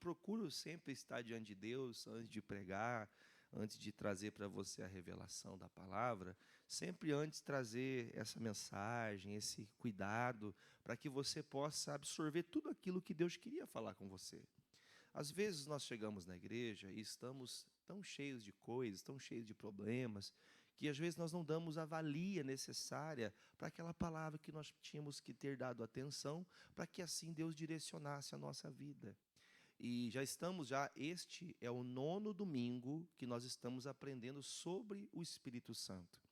procuro sempre estar diante de Deus antes de pregar, antes de trazer para você a revelação da palavra, sempre antes trazer essa mensagem, esse cuidado, para que você possa absorver tudo aquilo que Deus queria falar com você. Às vezes nós chegamos na igreja e estamos tão cheios de coisas, tão cheios de problemas, que às vezes nós não damos a valia necessária para aquela palavra que nós tínhamos que ter dado atenção, para que assim Deus direcionasse a nossa vida. E este é o 9º domingo que nós estamos aprendendo sobre o Espírito Santo.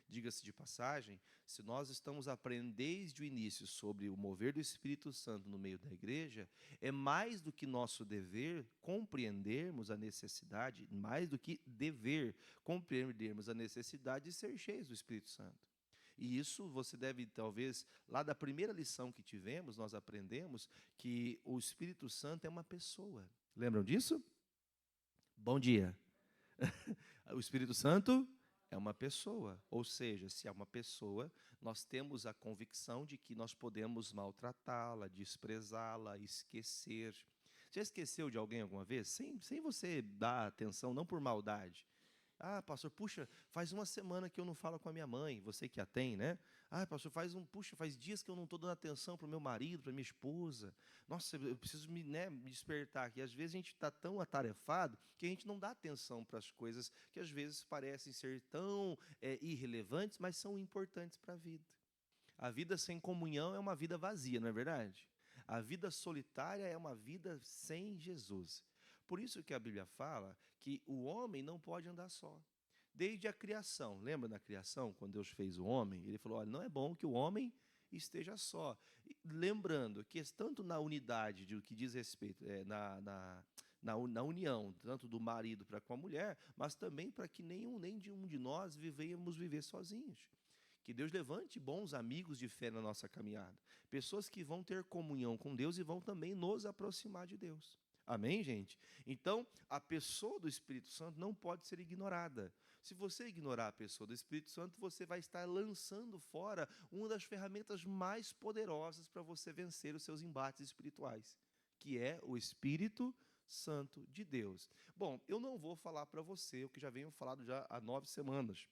Diga-se de passagem, se nós estamos aprendendo desde o início sobre o mover do Espírito Santo no meio da igreja, é mais do que nosso dever compreendermos a necessidade, mais do que dever compreendermos a necessidade de ser cheios do Espírito Santo. E isso você deve, talvez, lá da primeira lição que tivemos, nós aprendemos que o Espírito Santo é uma pessoa. Lembram disso? Bom dia. O Espírito Santo é uma pessoa, ou seja, se é uma pessoa, nós temos a convicção de que nós podemos maltratá-la, desprezá-la, esquecer. Já esqueceu de alguém alguma vez? Sem você dar atenção, não por maldade. Ah, pastor, puxa, faz uma semana que eu não falo com a minha mãe, você que a tem, né? Ah, pastor, faz dias que eu não estou dando atenção para o meu marido, para a minha esposa. Nossa, eu preciso me despertar aqui. Às vezes a gente está tão atarefado que a gente não dá atenção para as coisas que às vezes parecem ser tão irrelevantes, mas são importantes para a vida. A vida sem comunhão é uma vida vazia, não é verdade? A vida solitária é uma vida sem Jesus. Por isso que a Bíblia fala que o homem não pode andar só. Desde a criação, lembra da criação, quando Deus fez o homem? Ele falou, olha, não é bom que o homem esteja só. Lembrando que tanto na unidade, de o que diz respeito, na união, tanto do marido para com a mulher, mas também para que nem de um de nós viver sozinhos. Que Deus levante bons amigos de fé na nossa caminhada. Pessoas que vão ter comunhão com Deus e vão também nos aproximar de Deus. Amém, gente? Então, a pessoa do Espírito Santo não pode ser ignorada. Se você ignorar a pessoa do Espírito Santo, você vai estar lançando fora uma das ferramentas mais poderosas para você vencer os seus embates espirituais, que é o Espírito Santo de Deus. Bom, eu não vou falar para você o que já venho falando já há 9 semanas,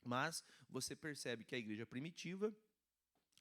mas você percebe que a igreja primitiva,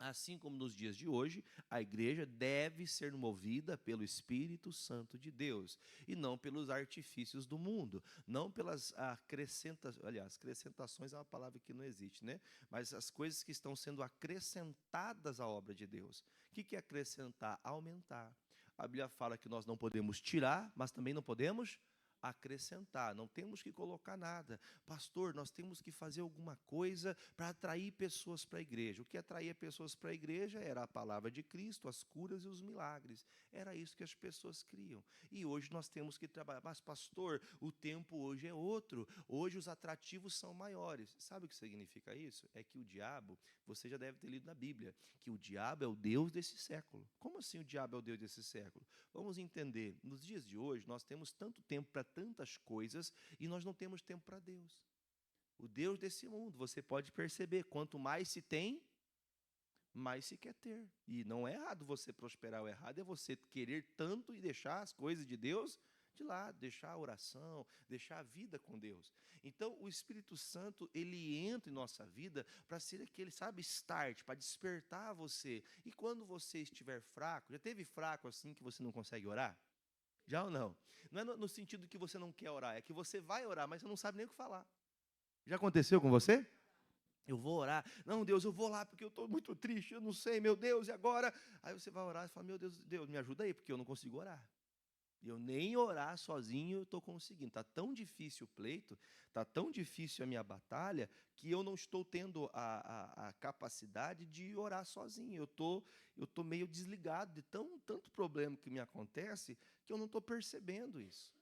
assim como nos dias de hoje, a igreja deve ser movida pelo Espírito Santo de Deus e não pelos artifícios do mundo, não pelas acrescentações é uma palavra que não existe, né? Mas as coisas que estão sendo acrescentadas à obra de Deus. O que é acrescentar? Aumentar. A Bíblia fala que nós não podemos tirar, mas também não podemos acrescentar, não temos que colocar nada. Pastor, nós temos que fazer alguma coisa para atrair pessoas para a igreja. O que atraía pessoas para a igreja era a palavra de Cristo, as curas e os milagres. Era isso que as pessoas criam. E hoje nós temos que trabalhar. Mas, pastor, o tempo hoje é outro. Hoje os atrativos são maiores. Sabe o que significa isso? É que o diabo, você já deve ter lido na Bíblia, que o diabo é o Deus desse século. Como assim o diabo é o Deus desse século? Vamos entender. Nos dias de hoje, nós temos tanto tempo para tantas coisas e nós não temos tempo para Deus. O Deus desse mundo, você pode perceber, quanto mais se tem, mais se quer ter. E não é errado você prosperar, o errado é você querer tanto e deixar as coisas de Deus de lado, deixar a oração, deixar a vida com Deus. Então, o Espírito Santo, ele entra em nossa vida para ser aquele, start, para despertar você. E quando você estiver fraco, já teve fraco assim que você não consegue orar? Já ou não? Não é no sentido que você não quer orar, é que você vai orar, mas você não sabe nem o que falar. Já aconteceu com você? Eu vou orar. Não, Deus, eu vou lá porque eu estou muito triste, eu não sei, meu Deus, e agora? Aí você vai orar e fala, meu Deus, Deus, me ajuda aí, porque eu não consigo orar. Eu nem orar sozinho eu estou conseguindo. Está tão difícil o pleito, está tão difícil a minha batalha, que eu não estou tendo a capacidade de orar sozinho. Eu tô meio desligado de tanto problema que me acontece, que eu não estou percebendo isso.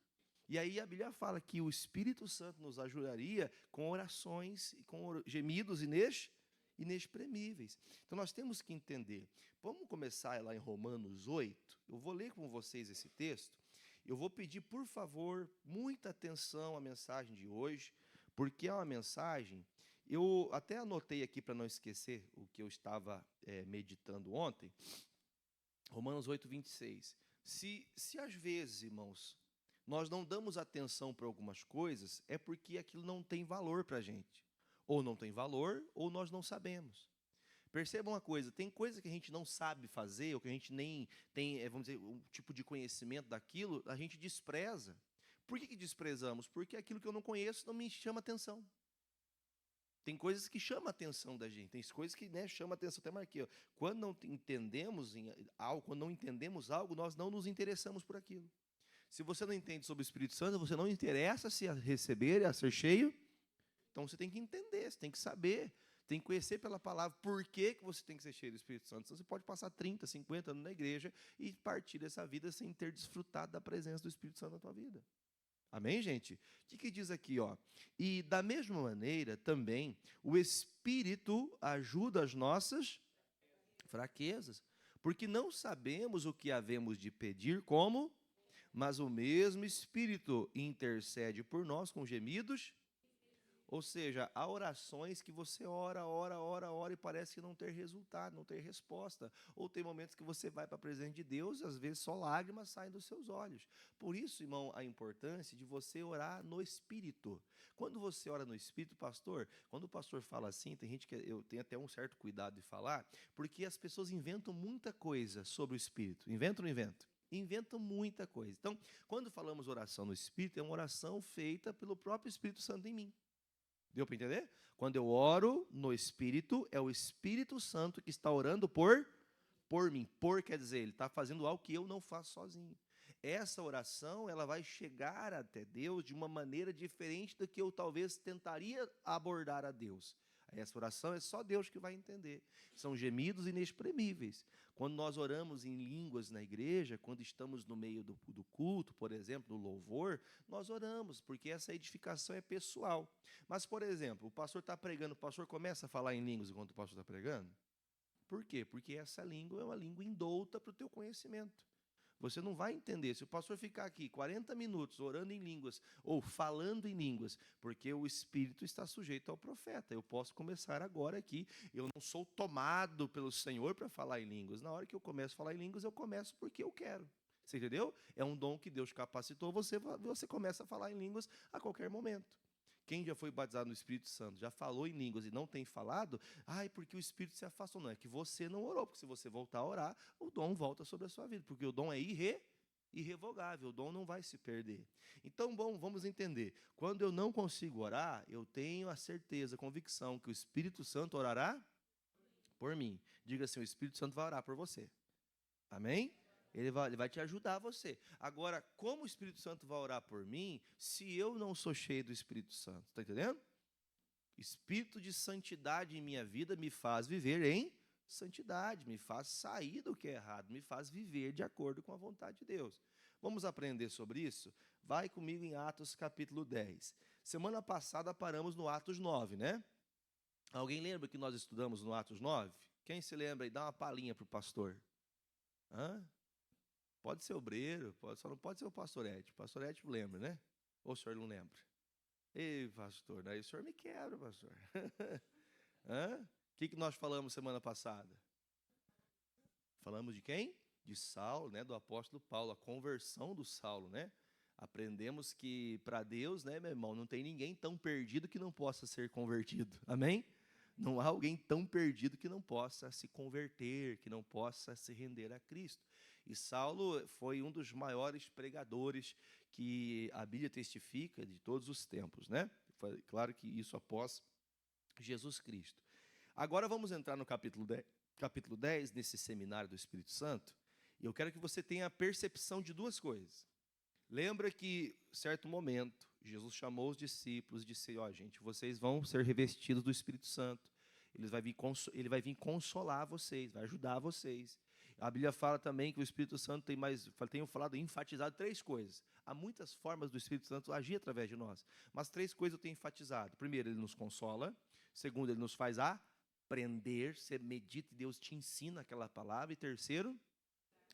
E aí a Bíblia fala que o Espírito Santo nos ajudaria com orações, com gemidos inexprimíveis. Então nós temos que entender. Vamos começar lá em Romanos 8. Eu vou ler com vocês esse texto. Eu vou pedir, por favor, muita atenção à mensagem de hoje, porque é uma mensagem, eu até anotei aqui para não esquecer o que eu estava meditando ontem, Romanos 8, 26. Se às vezes, irmãos, nós não damos atenção para algumas coisas, é porque aquilo não tem valor para a gente. Ou não tem valor, ou nós não sabemos. Perceba uma coisa, tem coisa que a gente não sabe fazer, ou que a gente nem tem, vamos dizer, um tipo de conhecimento daquilo, a gente despreza. Por que desprezamos? Porque aquilo que eu não conheço não me chama atenção. Tem coisas que chamam a atenção da gente, tem coisas que, né, chamam a atenção. Até marquei, ó. Quando não entendemos algo, quando não entendemos algo, nós não nos interessamos por aquilo. Se você não entende sobre o Espírito Santo, você não interessa-se a receber, a ser cheio, então você tem que entender, você tem que saber, tem que conhecer pela palavra por que você tem que ser cheio do Espírito Santo. Senão você pode passar 30, 50 anos na igreja e partir dessa vida sem ter desfrutado da presença do Espírito Santo na tua vida. Amém, gente? O que diz aqui, ó? E da mesma maneira, também, o Espírito ajuda as nossas fraquezas, porque não sabemos o que havemos de pedir como, mas o mesmo Espírito intercede por nós com gemidos. Ou seja, há orações que você ora e parece que não ter resultado, não ter resposta. Ou tem momentos que você vai para a presença de Deus e às vezes só lágrimas saem dos seus olhos. Por isso, irmão, a importância de você orar no Espírito. Quando você ora no Espírito, pastor, quando o pastor fala assim, tem gente que eu tenho até um certo cuidado de falar, porque as pessoas inventam muita coisa sobre o Espírito. Inventam ou não inventam? Inventam muita coisa. Então, quando falamos oração no Espírito, é uma oração feita pelo próprio Espírito Santo em mim. Deu para entender? Quando eu oro no Espírito, é o Espírito Santo que está orando por mim. Por quer dizer, ele está fazendo algo que eu não faço sozinho. Essa oração, ela vai chegar até Deus de uma maneira diferente do que eu talvez tentaria abordar a Deus. Essa oração é só Deus que vai entender. São gemidos inexprimíveis. Quando nós oramos em línguas na igreja, quando estamos no meio do culto, por exemplo, do louvor, nós oramos, porque essa edificação é pessoal. Mas, por exemplo, o pastor está pregando, o pastor começa a falar em línguas enquanto o pastor está pregando? Por quê? Porque essa língua é uma língua indouta para o teu conhecimento. Você não vai entender. Se o pastor ficar aqui 40 minutos orando em línguas ou falando em línguas, porque o Espírito está sujeito ao profeta. Eu posso começar agora aqui. Eu não sou tomado pelo Senhor para falar em línguas. Na hora que eu começo a falar em línguas, eu começo porque eu quero. Você entendeu? É um dom que Deus capacitou. Você começa a falar em línguas a qualquer momento. Quem já foi batizado no Espírito Santo, já falou em línguas e não tem falado, porque o Espírito se afastou. Não, é que você não orou, porque se você voltar a orar, o dom volta sobre a sua vida, porque o dom é irrevogável, o dom não vai se perder. Então, bom, vamos entender. Quando eu não consigo orar, eu tenho a certeza, a convicção que o Espírito Santo orará por mim. Diga assim, o Espírito Santo vai orar por você. Amém? Ele vai te ajudar você. Agora, como o Espírito Santo vai orar por mim, se eu não sou cheio do Espírito Santo? Está entendendo? Espírito de santidade em minha vida me faz viver em santidade, me faz sair do que é errado, me faz viver de acordo com a vontade de Deus. Vamos aprender sobre isso? Vai comigo em Atos capítulo 10. Semana passada paramos no Atos 9, né? Alguém lembra que nós estudamos no Atos 9? Quem se lembra aí? Dá uma palhinha para o pastor. Hã? Pode ser obreiro, só não pode ser o pastor Ed. O pastor Ed lembra, né? Ou o senhor não lembra? Ei, pastor, daí o senhor me quebra, pastor. Hã? O que nós falamos semana passada? Falamos de quem? De Saulo, né? Do apóstolo Paulo, a conversão do Saulo, né? Aprendemos que para Deus, né, meu irmão, não tem ninguém tão perdido que não possa ser convertido. Amém? Não há alguém tão perdido que não possa se converter, que não possa se render a Cristo. E Saulo foi um dos maiores pregadores que a Bíblia testifica de todos os tempos, né? Foi, claro que isso após Jesus Cristo. Agora vamos entrar no capítulo 10 nesse seminário do Espírito Santo, e eu quero que você tenha a percepção de duas coisas. Lembra que, em certo momento, Jesus chamou os discípulos e disse, gente, vocês vão ser revestidos do Espírito Santo. Ele vai vir consolar vocês, vai ajudar vocês. A Bíblia fala também que o Espírito Santo enfatizado 3 coisas. Há muitas formas do Espírito Santo agir através de nós, mas 3 coisas eu tenho enfatizado. Primeiro, ele nos consola. Segundo, ele nos faz aprender, você medita e Deus te ensina aquela palavra. E terceiro,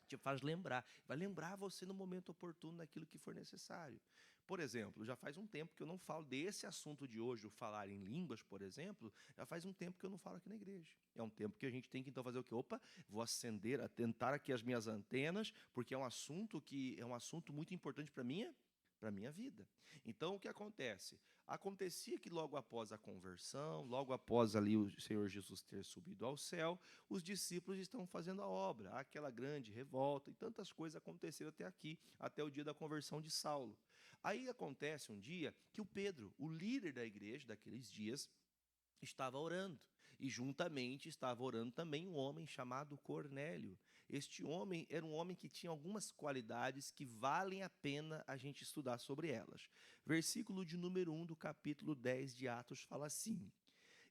Te faz lembrar, vai lembrar você no momento oportuno daquilo que for necessário. Por exemplo, já faz um tempo que eu não falo desse assunto de hoje, o falar em línguas, por exemplo, já faz um tempo que eu não falo aqui na igreja. É um tempo que a gente tem que então fazer o quê? Opa, vou acender, atentar aqui as minhas antenas, porque é um assunto muito importante para minha vida. Então, o que acontece? Acontecia que logo após a conversão, logo após ali o Senhor Jesus ter subido ao céu, os discípulos estão fazendo a obra, aquela grande revolta, e tantas coisas aconteceram até aqui, até o dia da conversão de Saulo. Aí acontece um dia que o Pedro, o líder da igreja daqueles dias, estava orando. E juntamente estava orando também um homem chamado Cornélio. Este homem era um homem que tinha algumas qualidades que valem a pena a gente estudar sobre elas. Versículo de número 1 do capítulo 10 de Atos fala assim: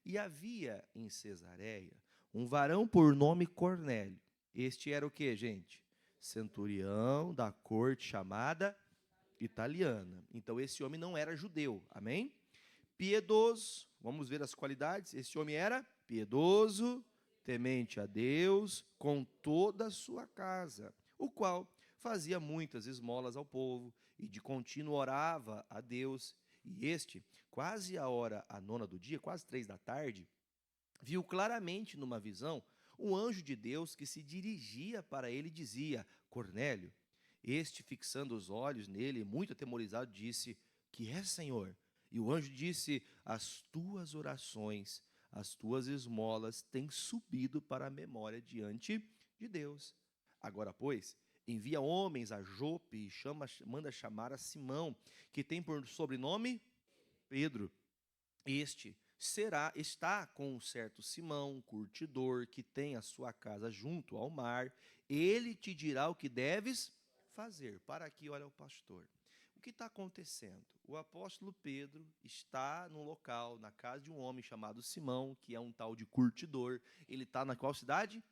E havia em Cesareia um varão por nome Cornélio. Este era o que, gente? Centurião da corte chamada italiana. Então esse homem não era judeu, amém? Piedoso, vamos ver as qualidades. Esse homem era piedoso, temente a Deus, com toda a sua casa, o qual fazia muitas esmolas ao povo e de contínuo orava a Deus. E este, quase a nona do dia, quase 3 da tarde, viu claramente numa visão um anjo de Deus que se dirigia para ele e dizia: Cornélio. Este, fixando os olhos nele, muito atemorizado, disse: Que é, Senhor? E o anjo disse: As tuas orações, as tuas esmolas têm subido para a memória diante de Deus. Agora, pois, envia homens a Jope e manda chamar a Simão, que tem por sobrenome Pedro. Este está com um certo Simão, um curtidor, que tem a sua casa junto ao mar. Ele te dirá o que deves fazer. Para aqui, olha o pastor. O que está acontecendo? O apóstolo Pedro está num local, na casa de um homem chamado Simão, que é um tal de curtidor. Ele está na qual cidade?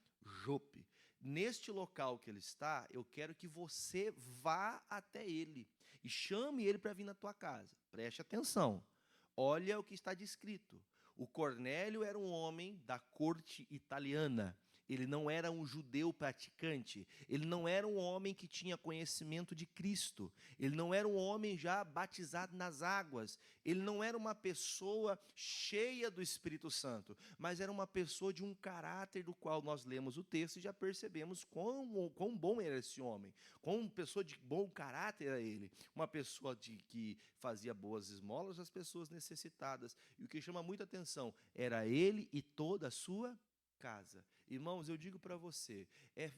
Jope. Neste local que ele está, eu quero que você vá até ele e chame ele para vir na tua casa. Preste atenção. Olha o que está descrito. O Cornélio era um homem da corte italiana. Ele não era um judeu praticante. Ele não era um homem que tinha conhecimento de Cristo. Ele não era um homem já batizado nas águas. Ele não era uma pessoa cheia do Espírito Santo, mas era uma pessoa de um caráter do qual nós lemos o texto e já percebemos quão bom era esse homem, quão pessoa de bom caráter era ele. Uma pessoa que fazia boas esmolas às pessoas necessitadas. E o que chama muita atenção era ele e toda a sua casa. Irmãos, eu digo para você,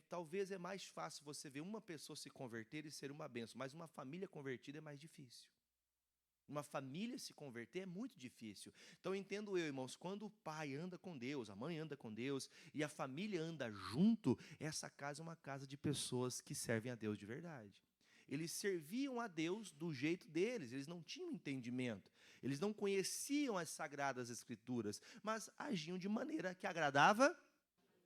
talvez é mais fácil você ver uma pessoa se converter e ser uma bênção, mas uma família convertida é mais difícil. Uma família se converter é muito difícil. Então, entendo eu, irmãos, quando o pai anda com Deus, a mãe anda com Deus e a família anda junto, essa casa é uma casa de pessoas que servem a Deus de verdade. Eles serviam a Deus do jeito deles, eles não tinham entendimento, eles não conheciam as sagradas escrituras, mas agiam de maneira que agradava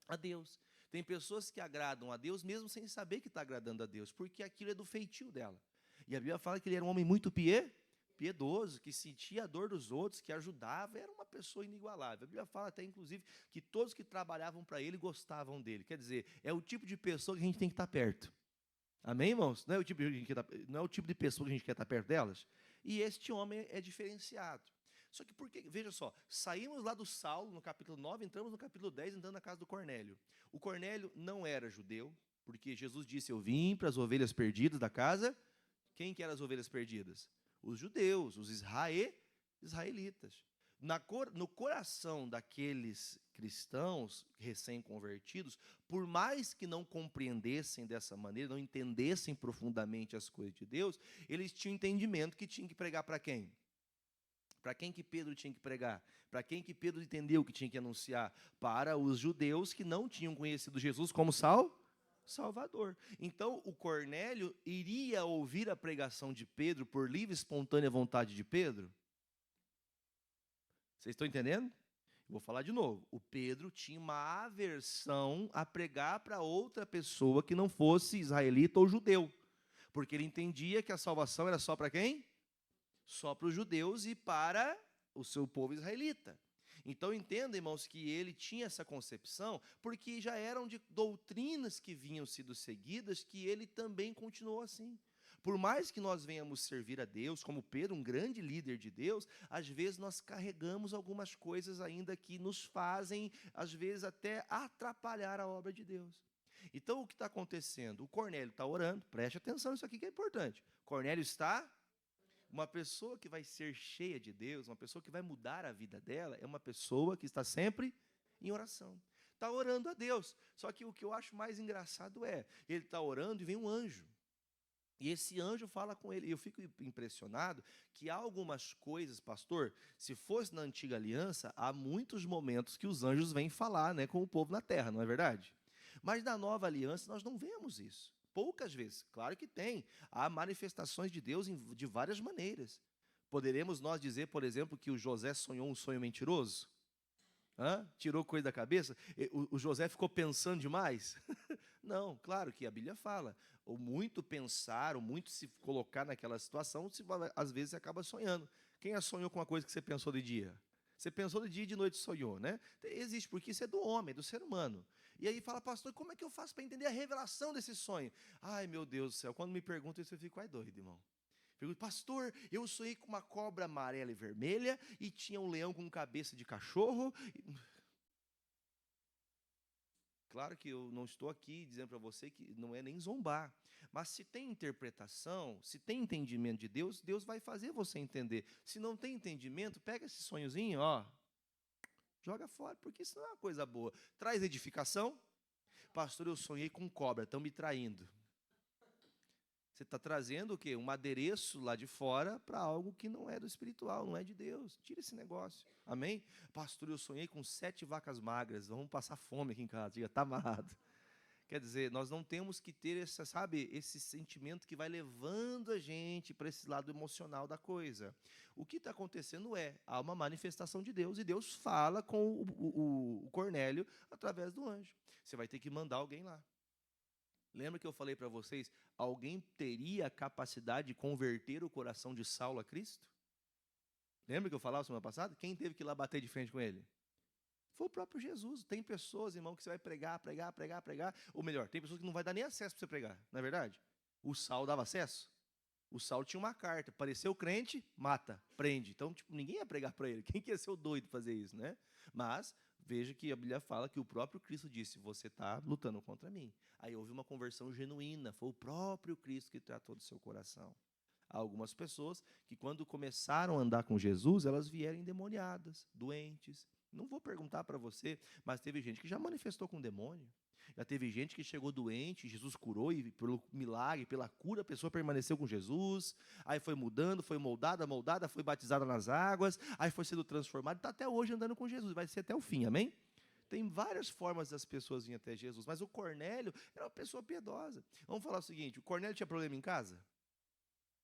a Deus. Tem pessoas que agradam a Deus mesmo sem saber que está agradando a Deus, porque aquilo é do feitio dela. E a Bíblia fala que ele era um homem muito piedoso, que sentia a dor dos outros, que ajudava, era uma pessoa inigualável. A Bíblia fala até, inclusive, que todos que trabalhavam para ele gostavam dele. Quer dizer, é o tipo de pessoa que a gente tem que estar perto. Amém, irmãos? Não é o tipo de pessoa que a gente quer estar perto delas? E este homem é diferenciado. Só que veja só, saímos lá do Saulo, no capítulo 9, entramos no capítulo 10, entrando na casa do Cornélio. O Cornélio não era judeu, porque Jesus disse: Eu vim para as ovelhas perdidas da casa. Quem que eram as ovelhas perdidas? Os judeus, os israelitas. No coração daqueles cristãos recém-convertidos, por mais que não compreendessem dessa maneira, não entendessem profundamente as coisas de Deus, eles tinham entendimento que tinham que pregar para quem? Para quem que Pedro tinha que pregar? Para quem que Pedro entendeu que tinha que anunciar? Para os judeus que não tinham conhecido Jesus como Salvador. Então, o Cornélio iria ouvir a pregação de Pedro por livre e espontânea vontade de Pedro? Vocês estão entendendo? Vou falar de novo. O Pedro tinha uma aversão a pregar para outra pessoa que não fosse israelita ou judeu, porque ele entendia que a salvação era só para quem? Só para os judeus e para o seu povo israelita. Então entenda, irmãos, que ele tinha essa concepção, porque já eram de doutrinas que vinham sido seguidas, que ele também continuou assim. Por mais que nós venhamos servir a Deus, como Pedro, um grande líder de Deus, às vezes nós carregamos algumas coisas ainda que nos fazem, às vezes, até atrapalhar a obra de Deus. Então, o que está acontecendo? O Cornélio está orando, preste atenção, isso aqui que é importante. Cornélio está... Uma pessoa que vai ser cheia de Deus, uma pessoa que vai mudar a vida dela, é uma pessoa que está sempre em oração. Está orando a Deus. Só que o que eu acho mais engraçado é, ele está orando e vem um anjo. E esse anjo fala com ele. E eu fico impressionado que há algumas coisas, pastor, se fosse na antiga aliança, há muitos momentos que os anjos vêm falar, né, com o povo na terra, não é verdade? Mas na nova aliança nós não vemos isso. Poucas vezes, claro que tem. Há manifestações de Deus de várias maneiras. Poderemos nós dizer, por exemplo, que o José sonhou um sonho mentiroso? Tirou coisa da cabeça? O José ficou pensando demais? Não, claro que a Bíblia fala. O muito pensar, o muito se colocar naquela situação, às vezes você acaba sonhando. Quem já sonhou com uma coisa que você pensou de dia? Você pensou de dia e de noite sonhou, né? Existe, porque isso é do homem, do ser humano. E aí fala, pastor, como é que eu faço para entender a revelação desse sonho? Ai, meu Deus do céu, quando me perguntam isso, eu fico, ai, doido, irmão. Pergunto, pastor, eu sonhei com uma cobra amarela e vermelha, e tinha um leão com cabeça de cachorro. Claro que eu não estou aqui dizendo para você que não é nem zombar. Mas se tem interpretação, se tem entendimento de Deus, Deus vai fazer você entender. Se não tem entendimento, pega esse sonhozinho, ó, joga fora, porque isso não é uma coisa boa. Traz edificação. Pastor, eu sonhei com cobra, estão me traindo. Você está trazendo o quê? Um adereço lá de fora para algo que não é do espiritual, não é de Deus. Tira esse negócio. Amém? Pastor, eu sonhei com 7 vacas magras. Vamos passar fome aqui em casa. Diga, está amarrado. Quer dizer, nós não temos que ter esse sentimento que vai levando a gente para esse lado emocional da coisa. O que está acontecendo há uma manifestação de Deus, e Deus fala com o Cornélio através do anjo. Você vai ter que mandar alguém lá. Lembra que eu falei para vocês, alguém teria a capacidade de converter o coração de Saulo a Cristo? Lembra que eu falava semana passada? Quem teve que ir lá bater de frente com ele? Foi o próprio Jesus. Tem pessoas, irmão, que você vai pregar. Ou melhor, tem pessoas que não vai dar nem acesso para você pregar, não é verdade? O Saulo dava acesso? O Saulo tinha uma carta, pareceu crente, mata, prende. Então, ninguém ia pregar para ele. Quem que ia ser o doido fazer isso, né? Mas, veja que a Bíblia fala que o próprio Cristo disse, você está lutando contra mim. Aí houve uma conversão genuína, foi o próprio Cristo que tratou do seu coração. Há algumas pessoas que, quando começaram a andar com Jesus, elas vieram endemoniadas, doentes. Não vou perguntar para você, mas teve gente que já manifestou com demônio. Já teve gente que chegou doente, Jesus curou, e pelo milagre, pela cura, a pessoa permaneceu com Jesus. Aí foi mudando, foi moldada, foi batizada nas águas, aí foi sendo transformada, e está até hoje andando com Jesus, vai ser até o fim, amém? Tem várias formas das pessoas virem até Jesus, mas o Cornélio era uma pessoa piedosa. Vamos falar o seguinte, o Cornélio tinha problema em casa?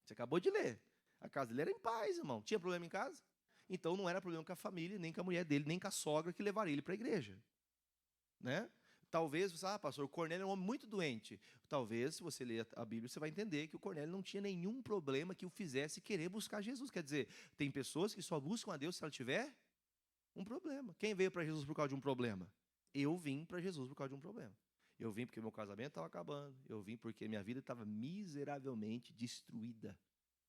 Você acabou de ler. A casa dele era em paz, irmão. Tinha problema em casa? Então não era problema com a família, nem com a mulher dele, nem com a sogra que levaria ele para a igreja. Né? Talvez, pastor, o Cornélio é um homem muito doente. Talvez, se você ler a Bíblia, você vai entender que o Cornélio não tinha nenhum problema que o fizesse querer buscar Jesus. Quer dizer, tem pessoas que só buscam a Deus se ela tiver um problema. Quem veio para Jesus por causa de um problema? Eu vim para Jesus por causa de um problema. Eu vim porque meu casamento estava acabando. Eu vim porque minha vida estava miseravelmente destruída.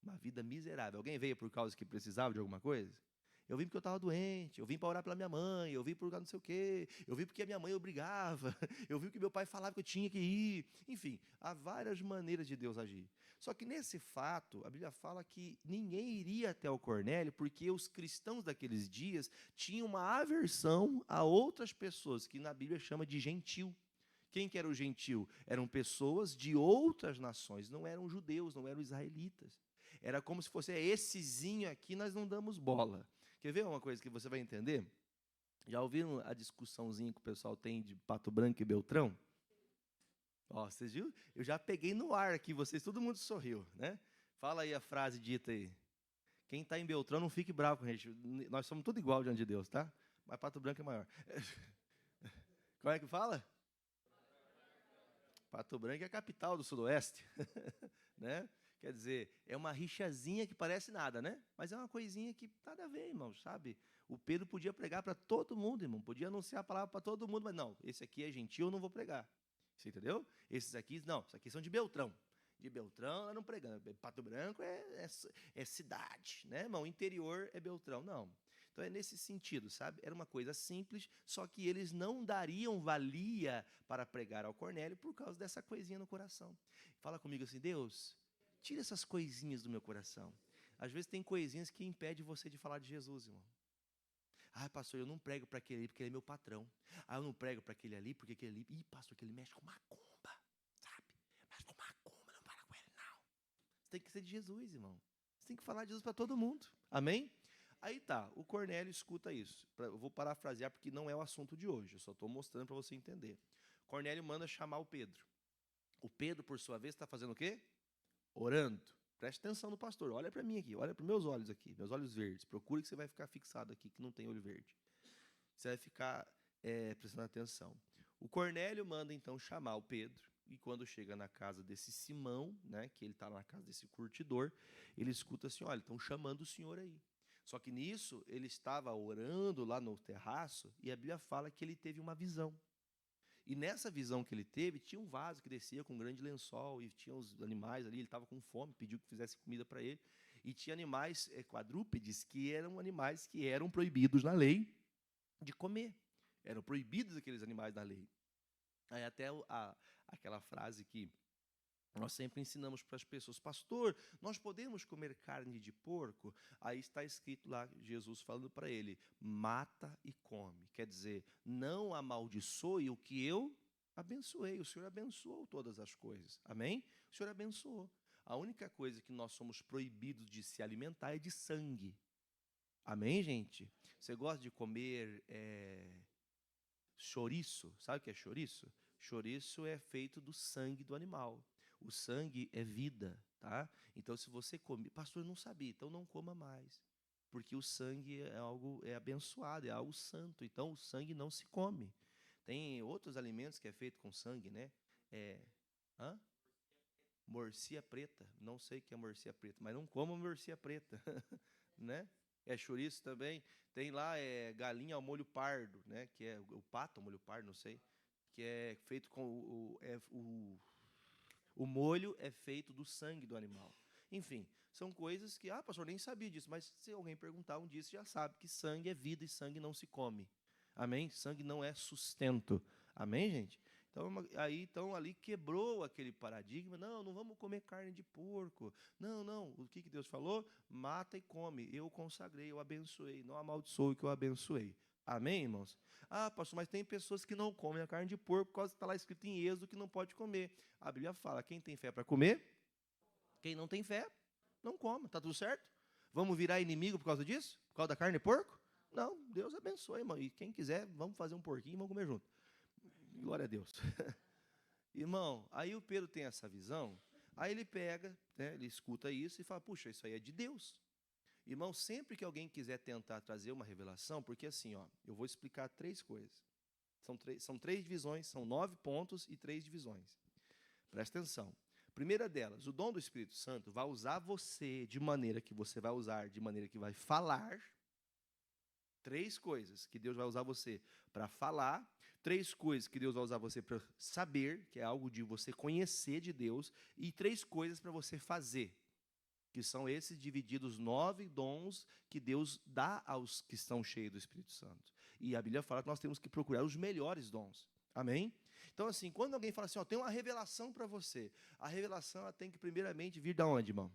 Uma vida miserável. Alguém veio por causa que precisava de alguma coisa? Eu vim porque eu estava doente, eu vim para orar pela minha mãe, eu vim por não sei o quê, eu vim porque a minha mãe obrigava, eu vim porque meu pai falava que eu tinha que ir. Enfim, há várias maneiras de Deus agir. Só que nesse fato, a Bíblia fala que ninguém iria até o Cornélio, porque os cristãos daqueles dias tinham uma aversão a outras pessoas, que na Bíblia chama de gentil. Quem que era o gentil? Eram pessoas de outras nações, não eram judeus, não eram israelitas. Era como se fosse, essezinho aqui nós não damos bola. Quer ver uma coisa que você vai entender? Já ouviram a discussãozinha que o pessoal tem de Pato Branco e Beltrão? Ó, vocês viram? Eu já peguei no ar aqui, vocês, todo mundo sorriu, né? Fala aí a frase dita aí. Quem está em Beltrão, não fique bravo com a gente. Nós somos tudo igual diante de Deus, tá? Mas Pato Branco é maior. Como é que fala? Pato Branco é a capital do Sudoeste, né? Quer dizer, é uma rixazinha que parece nada, né? Mas é uma coisinha que nada a ver, irmão, sabe? O Pedro podia pregar para todo mundo, irmão. Podia anunciar a palavra para todo mundo, mas não, esse aqui é gentil, eu não vou pregar. Você entendeu? Esses aqui, não, esses aqui são de Beltrão. De Beltrão, eu não pregando. Pato Branco é cidade, né, irmão? Interior é Beltrão. Não. Então é nesse sentido, sabe? Era uma coisa simples, só que eles não dariam valia para pregar ao Cornélio por causa dessa coisinha no coração. Fala comigo assim, Deus, tira essas coisinhas do meu coração. Às vezes tem coisinhas que impedem você de falar de Jesus, irmão. Ah, pastor, eu não prego para aquele ali porque ele é meu patrão. Ah, eu não prego para aquele ali porque aquele ali... Ih, pastor, que ele mexe com macumba, sabe? Mexe com macumba, não para com ele, não. Você tem que ser de Jesus, irmão. Você tem que falar de Jesus para todo mundo. Amém? Aí tá, o Cornélio escuta isso. Eu vou parafrasear porque não é o assunto de hoje. Eu só estou mostrando para você entender. Cornélio manda chamar o Pedro. O Pedro, por sua vez, está fazendo o quê? Orando. Preste atenção no pastor. Olha para mim aqui. Olha para meus olhos aqui. Meus olhos verdes. Procure que você vai ficar fixado aqui, que não tem olho verde. Você vai ficar prestando atenção. O Cornélio manda, então, chamar o Pedro. E quando chega na casa desse Simão, né, que ele está na casa desse curtidor, ele escuta assim, olha, estão chamando o senhor aí. Só que nisso, ele estava orando lá no terraço, e a Bíblia fala que ele teve uma visão. E nessa visão que ele teve, tinha um vaso que descia com um grande lençol, e tinha os animais ali, ele estava com fome, pediu que fizesse comida para ele, e tinha animais quadrúpedes, que eram animais que eram proibidos na lei de comer. Eram proibidos aqueles animais na lei. Aí até aquela frase que nós sempre ensinamos para as pessoas, pastor, nós podemos comer carne de porco? Aí está escrito lá, Jesus falando para ele, mata e come. Quer dizer, não amaldiçoe o que eu abençoei. O Senhor abençoou todas as coisas. Amém? O Senhor abençoou. A única coisa que nós somos proibidos de se alimentar é de sangue. Amém, gente? Você gosta de comer chouriço? Sabe o que é chouriço? Chouriço é feito do sangue do animal. O sangue é vida, tá? Então, se você come... Pastor, eu não sabia, então não coma mais. Porque o sangue é algo abençoado, é algo santo. Então, o sangue não se come. Tem outros alimentos que é feito com sangue, né? Hã? Morcia preta. Não sei o que é morcia preta, mas não coma morcia preta, né? É chouriço também. Tem lá galinha ao molho pardo, né? Que é o pato ao molho pardo, não sei. Que é feito com o molho é feito do sangue do animal. Enfim, são coisas que, pastor, nem sabia disso, mas se alguém perguntar um dia, você já sabe que sangue é vida e sangue não se come. Amém? Sangue não é sustento. Amém, gente? Então ali quebrou aquele paradigma. Não, não vamos comer carne de porco. Não. O que Deus falou? Mata e come. Eu consagrei, eu abençoei. Não amaldiçoe o que eu abençoei. Amém, irmãos? Pastor, mas tem pessoas que não comem a carne de porco por causa que está lá escrito em Êxodo que não pode comer. A Bíblia fala, quem tem fé para comer, quem não tem fé, não come. Está tudo certo? Vamos virar inimigo por causa disso? Por causa da carne de porco? Não, Deus abençoe, irmão. E quem quiser, vamos fazer um porquinho e vamos comer junto. Glória a Deus. Irmão, aí o Pedro tem essa visão, aí ele pega, né, ele escuta isso e fala, puxa, isso aí é de Deus. Irmão, sempre que alguém quiser tentar trazer uma revelação, porque assim, eu vou explicar 3 coisas. São 3 divisões, são 9 pontos e 3 divisões. Presta atenção. Primeira delas, o dom do Espírito Santo vai usar você de maneira que você vai usar, de maneira que vai falar. 3 coisas que Deus vai usar você para falar, 3 coisas que Deus vai usar você para saber, que é algo de você conhecer de Deus, e 3 coisas para você fazer, que são esses divididos 9 dons que Deus dá aos que estão cheios do Espírito Santo. E a Bíblia fala que nós temos que procurar os melhores dons. Amém? Então, assim, quando alguém fala assim, tem uma revelação para você, a revelação ela tem que primeiramente vir de onde, irmão?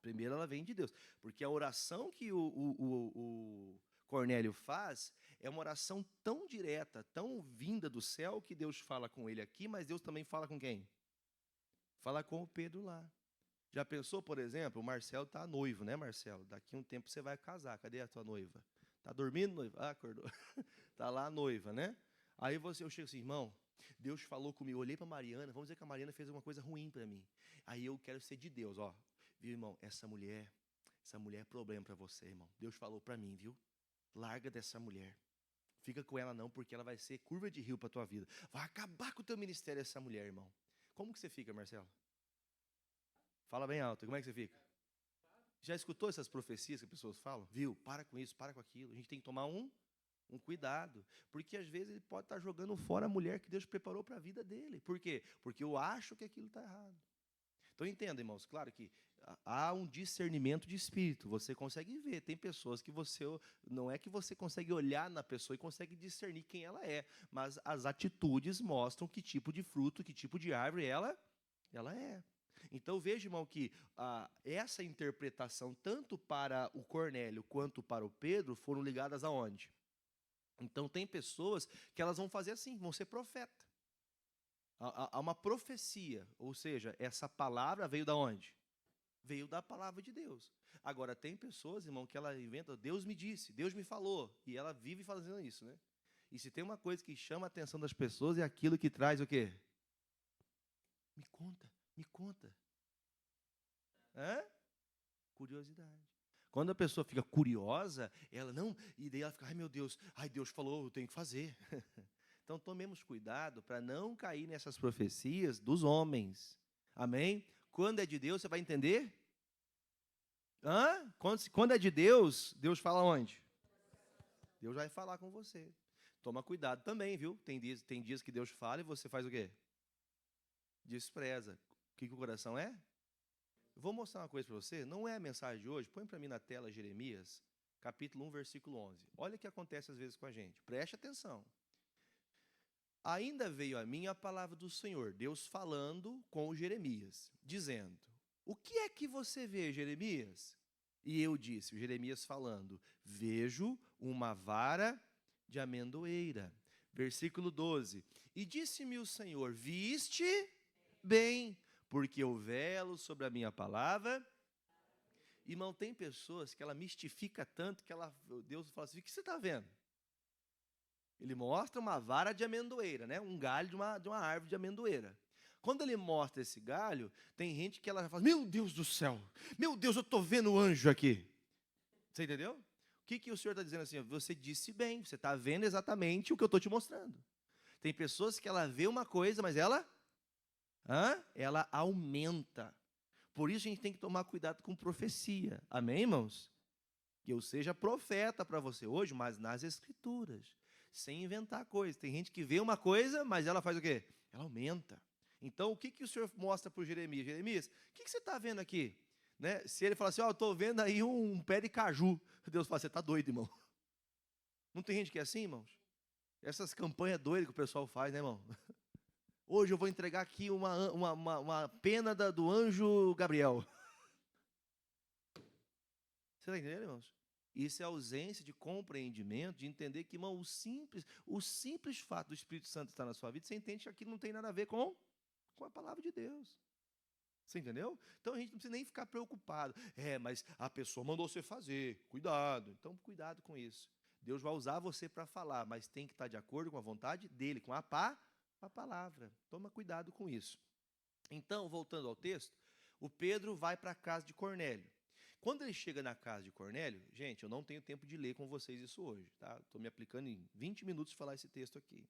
Primeiro ela vem de Deus, porque a oração que o Cornélio faz é uma oração tão direta, tão vinda do céu, que Deus fala com ele aqui, mas Deus também fala com quem? Fala com o Pedro lá. Já pensou, por exemplo, o Marcelo está noivo, né, Marcelo? Daqui a um tempo você vai casar, cadê a tua noiva? Está dormindo, noiva? Acordou. Está lá a noiva, né? Aí eu chego assim, irmão, Deus falou comigo, eu olhei para a Mariana, vamos dizer que a Mariana fez alguma coisa ruim para mim. Aí eu quero ser de Deus, viu, irmão, essa mulher é problema para você, irmão. Deus falou para mim, viu? Larga dessa mulher. Fica com ela não, porque ela vai ser curva de rio para tua vida. Vai acabar com o teu ministério essa mulher, irmão. Como que você fica, Marcelo? Fala bem alto, como é que você fica? Já escutou essas profecias que as pessoas falam? Viu? Para com isso, para com aquilo. A gente tem que tomar um cuidado. Porque às vezes ele pode estar jogando fora a mulher que Deus preparou para a vida dele. Por quê? Porque eu acho que aquilo está errado. Então entenda, irmãos, claro que há um discernimento de espírito. Você consegue ver. Tem pessoas que você. Não é que você consegue olhar na pessoa e consegue discernir quem ela é. Mas as atitudes mostram que tipo de fruto, que tipo de árvore ela é. Então veja, irmão, que essa interpretação, tanto para o Cornélio quanto para o Pedro, foram ligadas aonde? Então tem pessoas que elas vão fazer assim, vão ser profeta. Há uma profecia, ou seja, essa palavra veio da onde? Veio da palavra de Deus. Agora, tem pessoas, irmão, que ela inventa, Deus me disse, Deus me falou, e ela vive fazendo isso, né? E se tem uma coisa que chama a atenção das pessoas, é aquilo que traz o quê? Me conta, me conta. Hã? Curiosidade. Quando a pessoa fica curiosa, ela não, e daí ela fica, ai meu Deus, ai Deus falou, eu tenho que fazer. Então tomemos cuidado para não cair nessas profecias dos homens. Amém? Quando é de Deus, você vai entender? Hã? Quando é de Deus, Deus fala onde? Deus vai falar com você. Toma cuidado também, viu? Tem dias que Deus fala e você faz o quê? Despreza. O que o coração é? Eu vou mostrar uma coisa para você. Não é a mensagem de hoje. Põe para mim na tela Jeremias, capítulo 1, versículo 11. Olha o que acontece às vezes com a gente. Preste atenção. Ainda veio a mim a palavra do Senhor, Deus falando com Jeremias, dizendo: o que é que você vê, Jeremias? E eu disse, Jeremias falando, vejo uma vara de amendoeira. Versículo 12. E disse-me o Senhor, viste bem, porque eu velo sobre a minha palavra. Irmão, tem pessoas que ela mistifica tanto que Deus fala assim, o que você está vendo? Ele mostra uma vara de amendoeira, né? Um galho de uma árvore de amendoeira. Quando ele mostra esse galho, tem gente que ela fala, meu Deus do céu, meu Deus, eu estou vendo o anjo aqui. Você entendeu? O que o Senhor está dizendo assim? Você disse bem, você está vendo exatamente o que eu estou te mostrando. Tem pessoas que ela vê uma coisa, mas ela aumenta. Por isso a gente tem que tomar cuidado com profecia. Amém, irmãos? Que eu seja profeta para você hoje, mas nas Escrituras. Sem inventar coisas. Tem gente que vê uma coisa, mas ela faz o quê? Ela aumenta. Então, o que o Senhor mostra para o Jeremias? Jeremias, o que você está vendo aqui? Né? Se ele falar assim, eu estou vendo aí um pé de caju. Deus fala, você está doido, irmão. Não tem gente que é assim, irmãos? Essas campanhas doidas que o pessoal faz, né, irmão? Hoje eu vou entregar aqui uma pena do anjo Gabriel. Você está entendendo, irmãos? Isso é ausência de compreendimento, de entender que, irmão, o simples fato do Espírito Santo estar na sua vida, você entende que aquilo não tem nada a ver com a palavra de Deus. Você entendeu? Então a gente não precisa nem ficar preocupado. Mas a pessoa mandou você fazer. Cuidado. Então, cuidado com isso. Deus vai usar você para falar, mas tem que estar de acordo com a vontade dele, com a palavra. Toma cuidado com isso. Então, voltando ao texto, o Pedro vai para a casa de Cornélio. Quando ele chega na casa de Cornélio, gente, eu não tenho tempo de ler com vocês isso hoje, tá? Estou me aplicando em 20 minutos de falar esse texto aqui.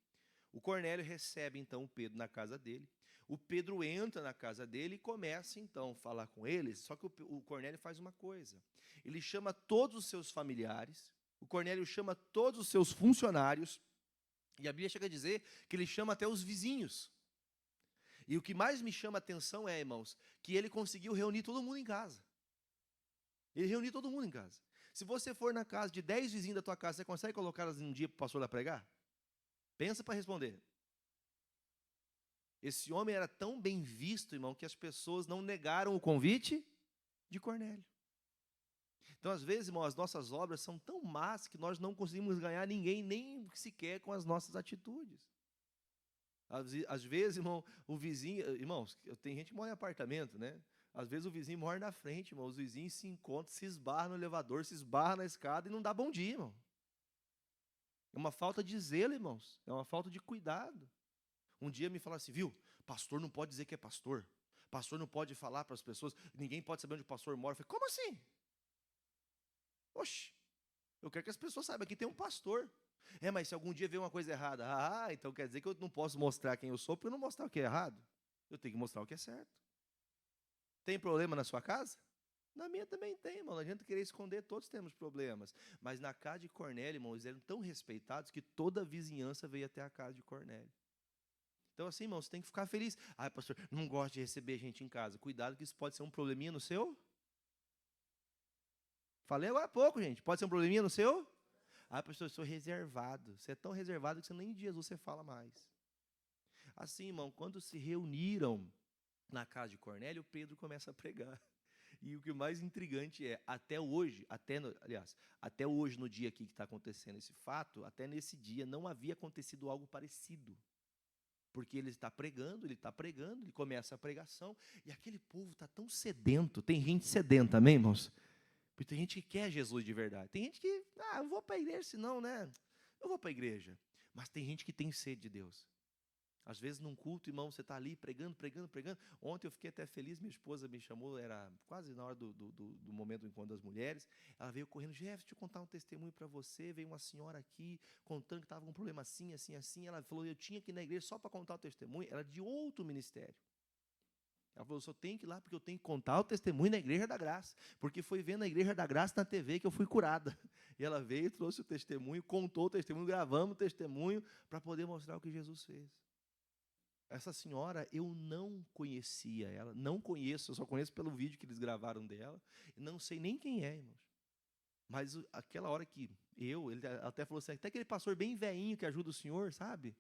O Cornélio recebe, então, o Pedro na casa dele. O Pedro entra na casa dele e começa, então, a falar com eles. Só que o Cornélio faz uma coisa. Ele chama todos os seus familiares, o Cornélio chama todos os seus funcionários, e a Bíblia chega a dizer que ele chama até os vizinhos. E o que mais me chama a atenção é, irmãos, que ele conseguiu reunir todo mundo em casa. Ele reuniu todo mundo em casa. Se você for na casa de 10 vizinhos da tua casa, você consegue colocá-las em um dia para o pastor lá pregar? Pensa para responder. Esse homem era tão bem visto, irmão, que as pessoas não negaram o convite de Cornélio. Então, às vezes, irmão, as nossas obras são tão más que nós não conseguimos ganhar ninguém, nem sequer com as nossas atitudes. Às vezes, irmão, o vizinho... Irmãos, tem gente que mora em apartamento, né? Às vezes o vizinho mora na frente, irmão. Os vizinhos se encontram, se esbarram no elevador, se esbarram na escada e não dá bom dia, irmão. É uma falta de zelo, irmãos. É uma falta de cuidado. Um dia me falaram assim, viu? Pastor não pode dizer que é pastor. Pastor não pode falar para as pessoas. Ninguém pode saber onde o pastor mora. Eu falei, como assim? Oxe, eu quero que as pessoas saibam que tem um pastor. Mas se algum dia ver uma coisa errada, então quer dizer que eu não posso mostrar quem eu sou para eu não mostrar o que é errado. Eu tenho que mostrar o que é certo. Tem problema na sua casa? Na minha também tem, irmão. Não adianta querer esconder, todos temos problemas. Mas na casa de Cornélio, irmão, eles eram tão respeitados que toda a vizinhança veio até a casa de Cornélio. Então, assim, irmão, você tem que ficar feliz. Ah, pastor, não gosto de receber gente em casa. Cuidado que isso pode ser um probleminha no seu. Falei agora há pouco, gente. Pode ser um probleminha no seu? Ah, pastor, eu sou reservado. Você é tão reservado que você nem de Jesus você fala mais. Assim, irmão, quando se reuniram na casa de Cornélio, Pedro começa a pregar. E o que mais intrigante é, até hoje, até hoje, no dia aqui que está acontecendo esse fato, até nesse dia não havia acontecido algo parecido. Porque ele está pregando, ele começa a pregação, e aquele povo está tão sedento, tem gente sedenta, amém, irmãos? Porque tem gente que quer Jesus de verdade. Tem gente que, eu vou para a igreja, senão, né? Eu vou para a igreja. Mas tem gente que tem sede de Deus. Às vezes, num culto, irmão, você está ali pregando. Ontem eu fiquei até feliz, minha esposa me chamou, era quase na hora do momento do encontro das mulheres. Ela veio correndo, Jeff, deixa eu contar um testemunho para você. Veio uma senhora aqui contando que estava com um problema assim. Ela falou, eu tinha que ir na igreja só para contar o testemunho. Era de outro ministério. Ela falou, eu só tenho que ir lá porque eu tenho que contar o testemunho na Igreja da Graça. Porque foi vendo a Igreja da Graça na TV que eu fui curada. E ela veio, trouxe o testemunho, contou o testemunho, gravamos o testemunho para poder mostrar o que Jesus fez. Essa senhora, eu não conhecia ela, não conheço, eu só conheço pelo vídeo que eles gravaram dela. Não sei nem quem é, irmãos. Mas aquela hora que ele até falou assim, até aquele pastor bem velhinho que ajuda o senhor, sabe?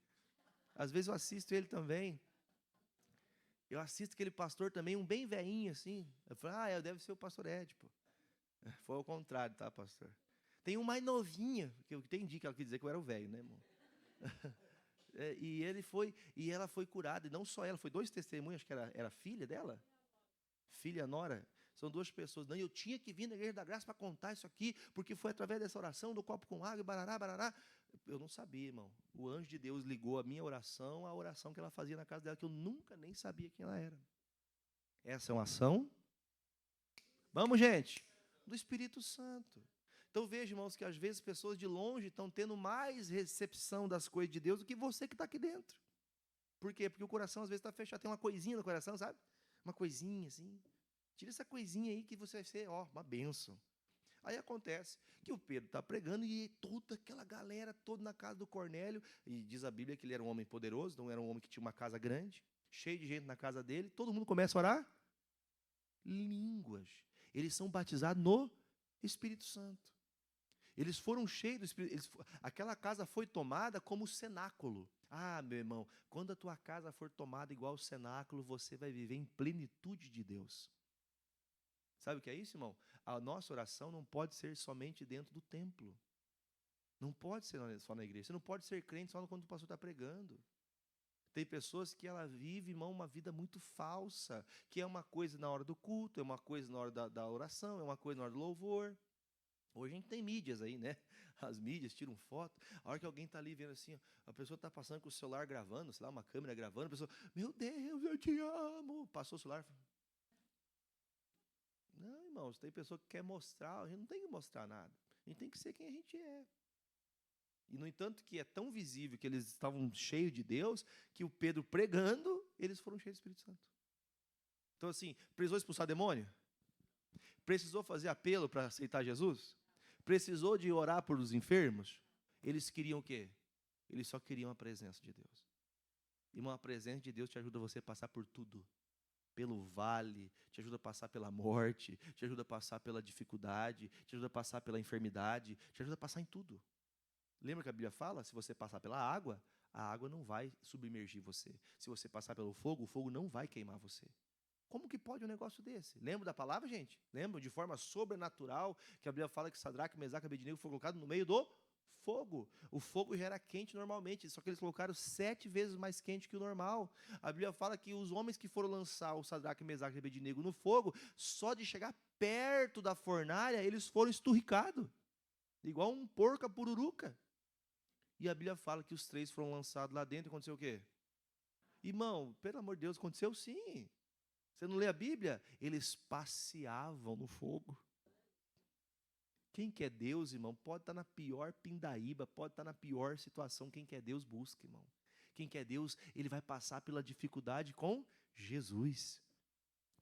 Às vezes eu assisto ele também. Eu assisto aquele pastor também, um bem velhinho assim. Eu falo, deve ser o pastor Ed, pô. Foi ao contrário, tá, pastor? Tem um mais novinho, que eu entendi que ela quis dizer que eu era o velho, né, irmão? E ela foi curada, e não só ela, foi 2 testemunhos, acho que era filha dela? Filha, nora. São 2 pessoas. Não, eu tinha que vir na Igreja da Graça para contar isso aqui, porque foi através dessa oração, do copo com água, e barará, barará. Eu não sabia, irmão. O anjo de Deus ligou a minha oração à oração que ela fazia na casa dela, que eu nunca nem sabia quem ela era. Essa é uma ação. Vamos, gente. Do Espírito Santo. Então veja, irmãos, que às vezes pessoas de longe estão tendo mais recepção das coisas de Deus do que você que está aqui dentro. Por quê? Porque o coração às vezes está fechado. Tem uma coisinha no coração, sabe? Uma coisinha assim. Tira essa coisinha aí que você vai ser, uma bênção. Aí acontece que o Pedro está pregando e toda aquela galera toda na casa do Cornélio, e diz a Bíblia que ele era um homem poderoso, não era um homem que tinha uma casa grande, cheio de gente na casa dele, todo mundo começa a orar. Línguas. Eles são batizados no Espírito Santo. Eles foram cheios do Espírito. Aquela casa foi tomada como cenáculo. Meu irmão, quando a tua casa for tomada igual o cenáculo, você vai viver em plenitude de Deus. Sabe o que é isso, irmão? A nossa oração não pode ser somente dentro do templo. Não pode ser só na igreja. Você não pode ser crente só quando o pastor está pregando. Tem pessoas que ela vive, irmão, uma vida muito falsa, que é uma coisa na hora do culto, é uma coisa na hora da oração, é uma coisa na hora do louvor. Hoje a gente tem mídias aí, né? As mídias tiram foto. A hora que alguém está ali vendo assim, a pessoa está passando com o celular gravando, sei lá, uma câmera gravando, a pessoa, meu Deus, eu te amo. Passou o celular. Não, irmãos, tem pessoa que quer mostrar, a gente não tem que mostrar nada. A gente tem que ser quem a gente é. E, no entanto, que é tão visível que eles estavam cheios de Deus, que o Pedro pregando, eles foram cheios do Espírito Santo. Então, assim, precisou expulsar demônio? Precisou fazer apelo para aceitar Jesus? Precisou de orar por os enfermos? Eles queriam o quê? Eles só queriam a presença de Deus. E uma presença de Deus te ajuda você a passar por tudo. Pelo vale, te ajuda a passar pela morte, te ajuda a passar pela dificuldade, te ajuda a passar pela enfermidade, te ajuda a passar em tudo. Lembra que a Bíblia fala? Se você passar pela água, a água não vai submergir você. Se você passar pelo fogo, o fogo não vai queimar você. Como que pode um negócio desse? Lembra da palavra, gente? Lembra de forma sobrenatural que a Bíblia fala que Sadraque, Mesaque e Abednego foram colocados no meio do fogo. O fogo já era quente normalmente, só que eles colocaram 7 vezes mais quente que o normal. A Bíblia fala que os homens que foram lançar o Sadraque, Mesaque e Abednego no fogo, só de chegar perto da fornalha, eles foram esturricados. Igual um porco a pururuca. E a Bíblia fala que os 3 foram lançados lá dentro e aconteceu o quê? Irmão, pelo amor de Deus, aconteceu sim. Você não lê a Bíblia? Eles passeavam no fogo. Quem quer Deus, irmão, pode estar na pior pindaíba, pode estar na pior situação. Quem quer Deus, busca, irmão. Quem quer Deus, ele vai passar pela dificuldade com Jesus.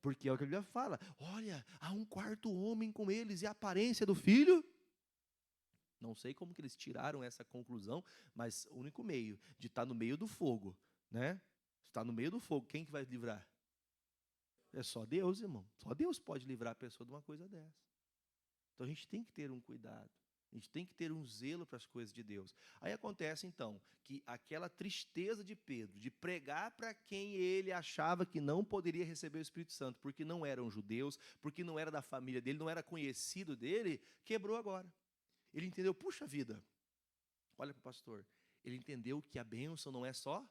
Porque é o que a Bíblia fala. Olha, há um quarto homem com eles e a aparência do filho. Não sei como que eles tiraram essa conclusão, mas o único meio de estar no meio do fogo, né? Está no meio do fogo, quem que vai livrar? É só Deus, irmão. Só Deus pode livrar a pessoa de uma coisa dessa. Então a gente tem que ter um cuidado. A gente tem que ter um zelo para as coisas de Deus. Aí acontece, então, que aquela tristeza de Pedro, de pregar para quem ele achava que não poderia receber o Espírito Santo, porque não eram judeus, porque não era da família dele, não era conhecido dele, quebrou agora. Ele entendeu, puxa vida, olha para o pastor, ele entendeu que a bênção não é só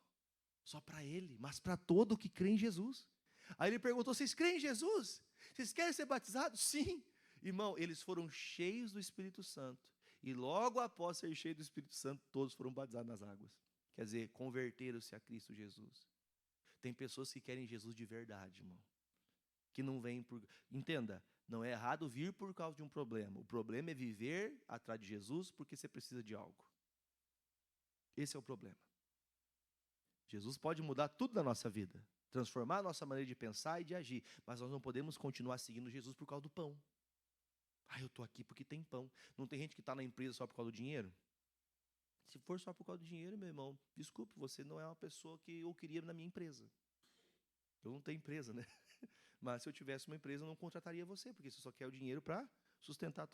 para ele, mas para todo que crê em Jesus. Aí ele perguntou, vocês creem em Jesus? Vocês querem ser batizados? Sim. Irmão, eles foram cheios do Espírito Santo. E logo após ser cheios do Espírito Santo, todos foram batizados nas águas. Quer dizer, converteram-se a Cristo Jesus. Tem pessoas que querem Jesus de verdade, irmão. Que não vêm por... Entenda, não é errado vir por causa de um problema. O problema é viver atrás de Jesus porque você precisa de algo. Esse é o problema. Jesus pode mudar tudo na nossa vida. Transformar a nossa maneira de pensar e de agir. Mas nós não podemos continuar seguindo Jesus por causa do pão. Eu estou aqui porque tem pão. Não tem gente que está na empresa só por causa do dinheiro? Se for só por causa do dinheiro, meu irmão, desculpe, você não é uma pessoa que eu queria na minha empresa. Eu não tenho empresa, né? Mas se eu tivesse uma empresa, eu não contrataria você, porque você só quer o dinheiro para sustentar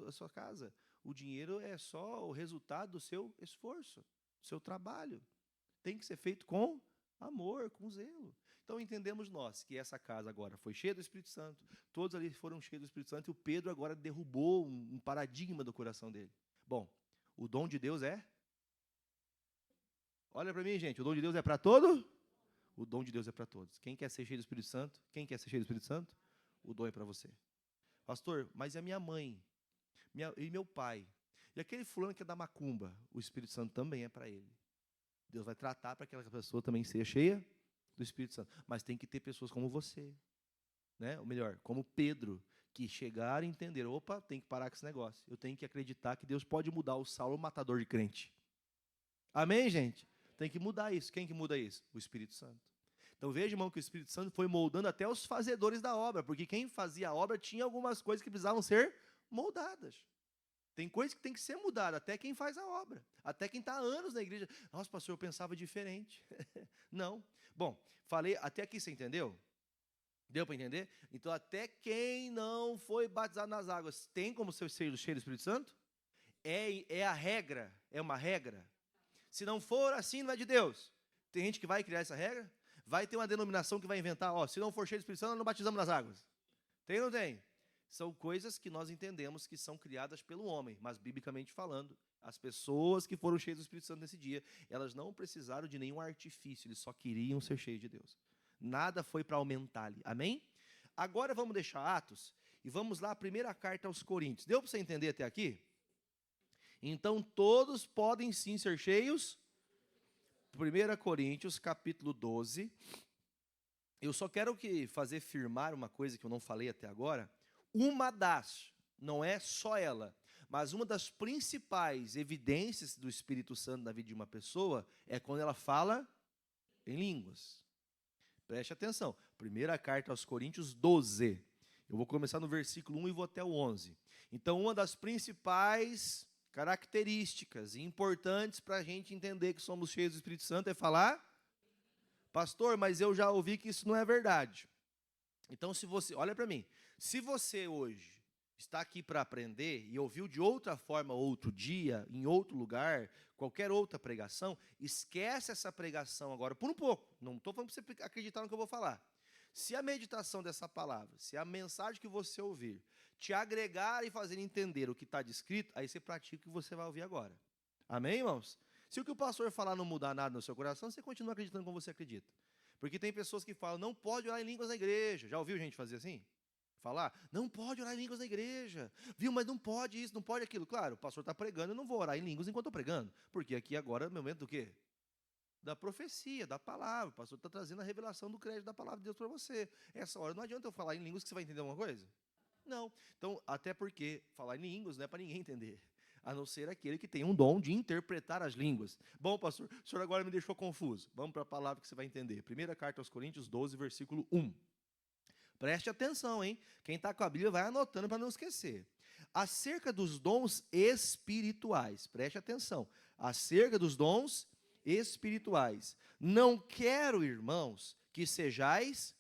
a sua casa. O dinheiro é só o resultado do seu esforço, do seu trabalho. Tem que ser feito com amor, com zelo. Então entendemos nós que essa casa agora foi cheia do Espírito Santo, todos ali foram cheios do Espírito Santo, e o Pedro agora derrubou um paradigma do coração dele. Bom, o dom de Deus é... Olha para mim, gente, o dom de Deus é para todo? O dom de Deus é para todos. Quem quer ser cheio do Espírito Santo? Quem quer ser cheio do Espírito Santo? O dom é para você. Pastor, mas e a minha mãe? E meu pai? E aquele fulano que é da macumba? O Espírito Santo também é para ele. Deus vai tratar para que aquela pessoa também seja cheia do Espírito Santo. Mas tem que ter pessoas como você, né? Ou melhor, como Pedro, que chegaram e entenderam, opa, tem que parar com esse negócio. Eu tenho que acreditar que Deus pode mudar o Saulo, matador de crente. Amém, gente? Tem que mudar isso. Quem que muda isso? O Espírito Santo. Então veja, irmão, que o Espírito Santo foi moldando até os fazedores da obra, porque quem fazia a obra tinha algumas coisas que precisavam ser moldadas. Tem coisas que tem que ser mudadas, até quem faz a obra, até quem está há anos na igreja. Nossa, pastor, eu pensava diferente. Não. Bom, falei, até aqui você entendeu? Deu para entender? Então, até quem não foi batizado nas águas, tem como ser cheio do Espírito Santo? É a regra? É uma regra? Se não for assim, não é de Deus. Tem gente que vai criar essa regra? Vai ter uma denominação que vai inventar, se não for cheio do Espírito Santo, nós não batizamos nas águas. Tem ou não tem? São coisas que nós entendemos que são criadas pelo homem, mas biblicamente falando, as pessoas que foram cheias do Espírito Santo nesse dia, elas não precisaram de nenhum artifício, eles só queriam ser cheios de Deus. Nada foi para aumentar ali, amém? Agora vamos deixar Atos e vamos lá, a primeira carta aos Coríntios. Deu para você entender até aqui? Então todos podem sim ser cheios. 1 Coríntios, capítulo 12. Eu só quero fazer firmar uma coisa que eu não falei até agora. Não é só ela, mas uma das principais evidências do Espírito Santo na vida de uma pessoa é quando ela fala em línguas. Preste atenção. Primeira carta aos Coríntios 12. Eu vou começar no versículo 1 e vou até o 11. Então, uma das principais características e importantes para a gente entender que somos cheios do Espírito Santo é falar, pastor, mas eu já ouvi que isso não é verdade. Então, se você, olha para mim, se você hoje está aqui para aprender e ouviu de outra forma outro dia, em outro lugar, qualquer outra pregação, esquece essa pregação agora por um pouco. Não estou falando para você acreditar no que eu vou falar. Se a meditação dessa palavra, se a mensagem que você ouvir, te agregar e fazer entender o que está descrito, aí você pratica o que você vai ouvir agora. Amém, irmãos? Se o que o pastor falar não mudar nada no seu coração, você continua acreditando como você acredita. Porque tem pessoas que falam, não pode orar em línguas na igreja. Já ouviu gente fazer assim? Falar, não pode orar em línguas na igreja. Viu, mas não pode isso, não pode aquilo. Claro, o pastor está pregando, eu não vou orar em línguas enquanto estou pregando. Porque aqui agora é o momento do quê? Da profecia, da palavra. O pastor está trazendo a revelação do crédito da palavra de Deus para você. Essa hora não adianta eu falar em línguas que você vai entender alguma coisa? Não. Então, até porque falar em línguas não é para ninguém entender. A não ser aquele que tem um dom de interpretar as línguas. Bom, pastor, o senhor agora me deixou confuso. Vamos para a palavra que você vai entender. Primeira carta aos Coríntios 12, versículo 1. Preste atenção, hein? Quem está com a Bíblia vai anotando para não esquecer. Acerca dos dons espirituais, preste atenção. Acerca dos dons espirituais. Não quero, irmãos, que sejais.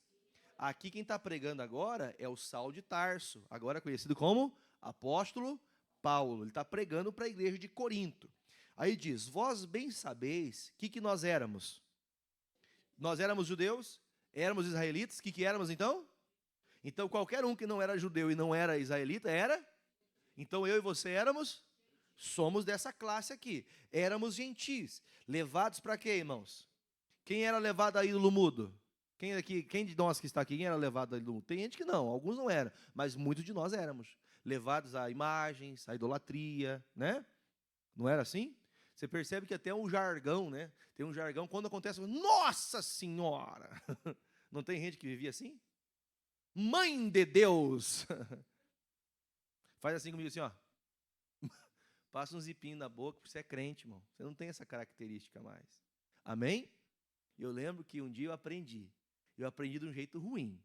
Aqui quem está pregando agora é o Saulo de Tarso, agora conhecido como apóstolo Paulo. Ele está pregando para a igreja de Corinto. Aí diz, vós bem sabeis que nós éramos. Nós éramos judeus, éramos israelitas, que éramos então? Então qualquer um que não era judeu e não era israelita, era? Então eu e você somos dessa classe aqui. Éramos gentis, levados para quê, irmãos? Quem era levado a ídolo mudo? Quem de nós que está aqui, quem era levado a ídolo mudo? Tem gente que não, alguns não eram, mas muitos de nós éramos. Levados a imagens, a idolatria, né? Não era assim? Você percebe que até um jargão, né? Tem um jargão, quando acontece, nossa senhora! Não tem gente que vivia assim? Mãe de Deus! Faz assim comigo assim, ó. Passa um zipinho na boca, porque você é crente, irmão. Você não tem essa característica mais. Amém? Eu lembro que um dia eu aprendi. Eu aprendi de um jeito ruim.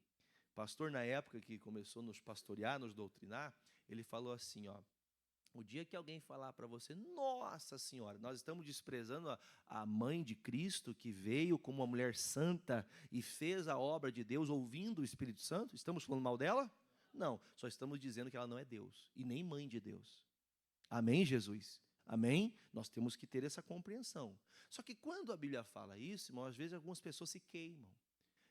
O pastor, na época que começou a nos pastorear, nos doutrinar, ele falou assim, ó. O dia que alguém falar para você, nossa senhora, nós estamos desprezando a mãe de Cristo, que veio como uma mulher santa e fez a obra de Deus ouvindo o Espírito Santo, estamos falando mal dela? Não, só estamos dizendo que ela não é Deus e nem mãe de Deus. Amém, Jesus? Amém? Nós temos que ter essa compreensão. Só que quando a Bíblia fala isso, irmão, às vezes algumas pessoas se queimam.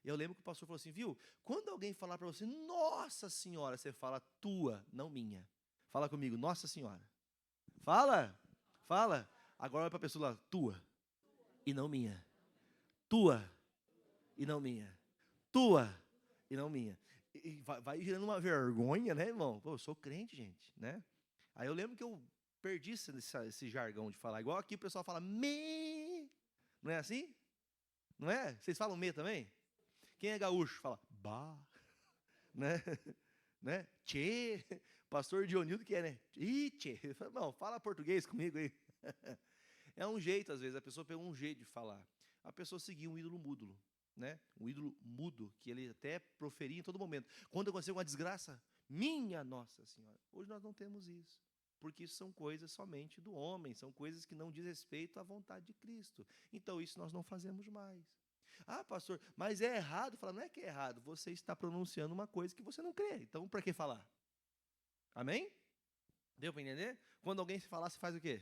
Eu lembro que o pastor falou assim, viu? Quando alguém falar para você, nossa senhora, você fala tua, não minha. Fala comigo, nossa senhora. Fala, fala. Agora olha para a pessoa lá, tua e não minha. Tua e não minha. Tua e não minha. E vai gerando uma vergonha, né, irmão? Pô, eu sou crente, gente, né? Aí eu lembro que eu perdi esse jargão de falar. Igual aqui o pessoal fala me. Não é assim? Não é? Vocês falam me também? Quem é gaúcho fala bah. Né? Né? Tchê. Pastor Dionildo que é, né? Ih, tchê. Não, fala português comigo aí. É um jeito, às vezes, a pessoa pegou um jeito de falar. A pessoa seguiu um ídolo mudo, né? Um ídolo mudo, que ele até proferia em todo momento. Quando aconteceu uma desgraça, minha Nossa Senhora. Hoje nós não temos isso. Porque isso são coisas somente do homem, são coisas que não diz respeito à vontade de Cristo. Então, isso nós não fazemos mais. Ah, pastor, mas é errado? Fala, não é que é errado, você está pronunciando uma coisa que você não crê. Então, para que falar? Amém? Deu para entender? Quando alguém se falar, você faz o quê?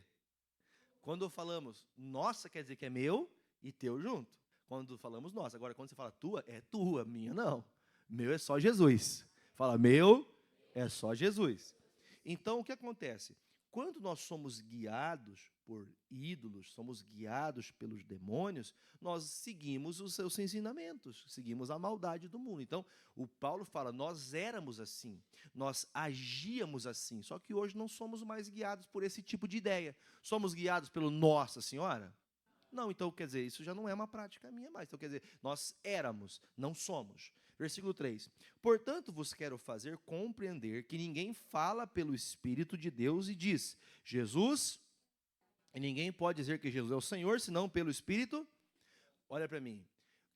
Quando falamos nossa, quer dizer que é meu e teu junto. Quando falamos nossa. Agora, quando você fala tua, é tua, minha não. Meu é só Jesus. Fala, meu é só Jesus. Então, o que acontece? Quando nós somos guiados por ídolos, somos guiados pelos demônios, nós seguimos os seus ensinamentos, seguimos a maldade do mundo. Então, o Paulo fala, nós éramos assim, nós agíamos assim, só que hoje não somos mais guiados por esse tipo de ideia. Somos guiados pelo Nossa Senhora? Não, então, quer dizer, isso já não é uma prática minha mais. Então, quer dizer, nós éramos, não somos. Versículo 3. Portanto, vos quero fazer compreender que ninguém fala pelo Espírito de Deus e diz, Jesus, e ninguém pode dizer que Jesus é o Senhor, senão pelo Espírito. Olha para mim.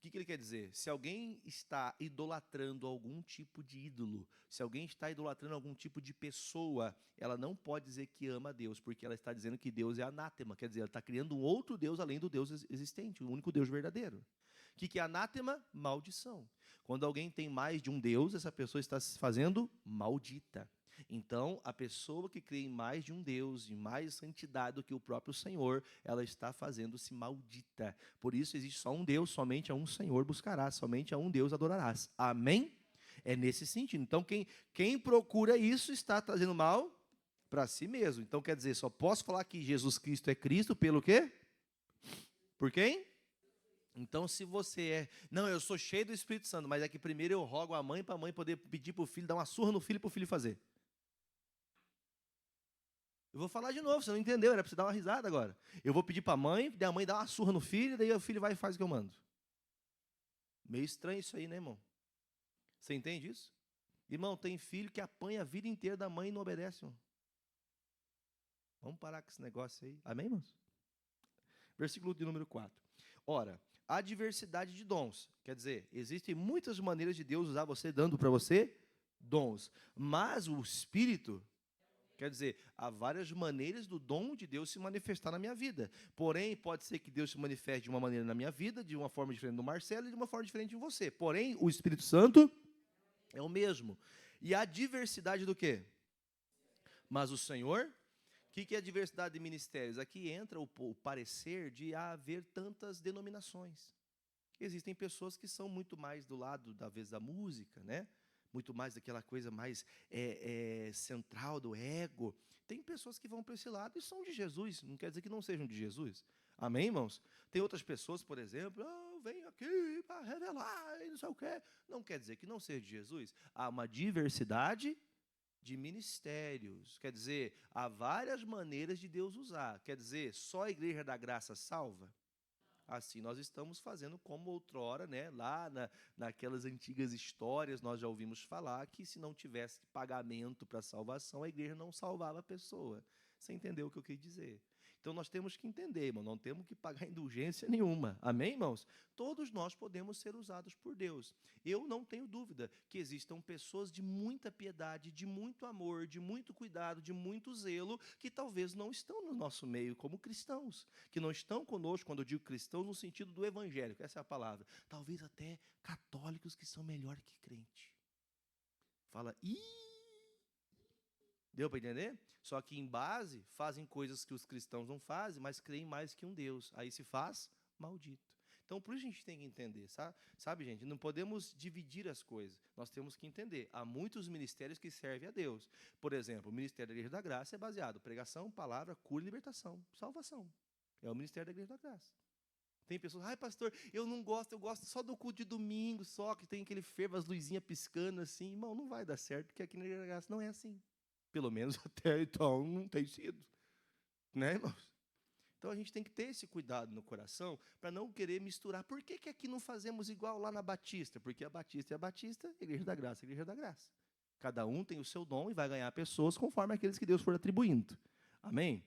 O que ele quer dizer? Se alguém está idolatrando algum tipo de ídolo, se alguém está idolatrando algum tipo de pessoa, ela não pode dizer que ama a Deus, porque ela está dizendo que Deus é anátema, quer dizer, ela está criando um outro Deus além do Deus existente, o único Deus verdadeiro. O que é anátema? Maldição. Quando alguém tem mais de um Deus, essa pessoa está se fazendo maldita. Então, a pessoa que crê em mais de um Deus, em mais santidade do que o próprio Senhor, ela está fazendo-se maldita. Por isso existe só um Deus, somente a um Senhor buscarás, somente a um Deus adorarás. Amém? É nesse sentido. Então, quem procura isso está trazendo mal para si mesmo. Então, quer dizer, só posso falar que Jesus Cristo é Cristo pelo quê? Por quem? Então, se você é... Não, eu sou cheio do Espírito Santo, mas é que primeiro eu rogo a mãe para a mãe poder pedir para o filho, dar uma surra no filho para o filho fazer. Eu vou falar de novo, você não entendeu, era para você dar uma risada agora. Eu vou pedir para a mãe dar uma surra no filho, daí o filho vai e faz o que eu mando. Meio estranho isso aí, né, irmão? Você entende isso? Irmão, tem filho que apanha a vida inteira da mãe e não obedece, irmão. Vamos parar com esse negócio aí. Amém, irmãos? Versículo de número 4. Ora, há diversidade de dons. Quer dizer, existem muitas maneiras de Deus usar você, dando para você dons. Mas o Espírito, quer dizer, há várias maneiras do dom de Deus se manifestar na minha vida. Porém, pode ser que Deus se manifeste de uma maneira na minha vida, de uma forma diferente do Marcelo e de uma forma diferente em você. Porém, o Espírito Santo é o mesmo. E há diversidade do quê? Mas o Senhor, o que é a diversidade de ministérios? Aqui entra o parecer de haver tantas denominações. Existem pessoas que são muito mais do lado, talvez, da música, né? Muito mais daquela coisa mais central do ego. Tem pessoas que vão para esse lado e são de Jesus, não quer dizer que não sejam de Jesus. Amém, irmãos? Tem outras pessoas, por exemplo, venho aqui para revelar e não sei o quê. Não quer dizer que não seja de Jesus. Há uma diversidade de ministérios. Quer dizer, há várias maneiras de Deus usar. Quer dizer, só a Igreja da Graça salva? Assim nós estamos fazendo como outrora, né? Lá naquelas antigas histórias, nós já ouvimos falar que se não tivesse pagamento para salvação, a igreja não salvava a pessoa. Você entendeu o que eu quis dizer? Então nós temos que entender, irmão, não temos que pagar indulgência nenhuma. Amém, irmãos? Todos nós podemos ser usados por Deus. Eu não tenho dúvida que existam pessoas de muita piedade, de muito amor, de muito cuidado, de muito zelo, que talvez não estão no nosso meio como cristãos, que não estão conosco, quando eu digo cristãos, no sentido do evangélico, essa é a palavra. Talvez até católicos que são melhor que crente. Fala, deu para entender? Só que em base, fazem coisas que os cristãos não fazem, mas creem mais que um Deus. Aí se faz maldito. Então, por isso a gente tem que entender, sabe, gente? Não podemos dividir as coisas. Nós temos que entender. Há muitos ministérios que servem a Deus. Por exemplo, o Ministério da Igreja da Graça é baseado em pregação, palavra, cura e libertação, salvação. É o Ministério da Igreja da Graça. Tem pessoas, pastor, eu não gosto, eu gosto só do culto de domingo, só que tem aquele fervo, as luzinhas piscando assim. Irmão, não vai dar certo, porque aqui na Igreja da Graça não é assim. Pelo menos até então não tem sido. Né, irmãos? Então a gente tem que ter esse cuidado no coração para não querer misturar. Por que aqui não fazemos igual lá na Batista? Porque a Batista é a Batista, a Igreja da Graça é a Igreja da Graça. Cada um tem o seu dom e vai ganhar pessoas conforme aqueles que Deus for atribuindo. Amém?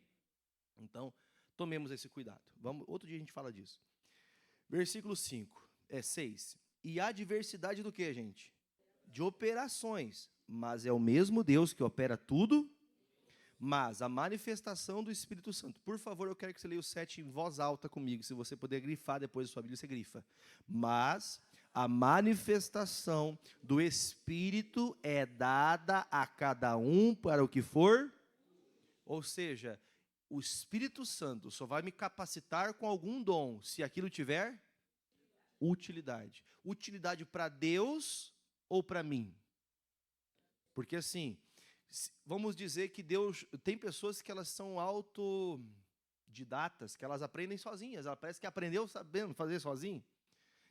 Então, tomemos esse cuidado. Outro dia a gente fala disso. Versículo 6. E há diversidade do que, gente? De operações. Mas é o mesmo Deus que opera tudo, mas a manifestação do Espírito Santo. Por favor, eu quero que você leia o 7 em voz alta comigo. Se você puder grifar depois da sua Bíblia, você grifa. Mas a manifestação do Espírito é dada a cada um para o que for. Ou seja, o Espírito Santo só vai me capacitar com algum dom, se aquilo tiver utilidade. Utilidade para Deus ou para mim? Porque assim, vamos dizer que Deus, tem pessoas que elas são autodidatas, que elas aprendem sozinhas, ela parece que aprendeu sabendo fazer sozinho.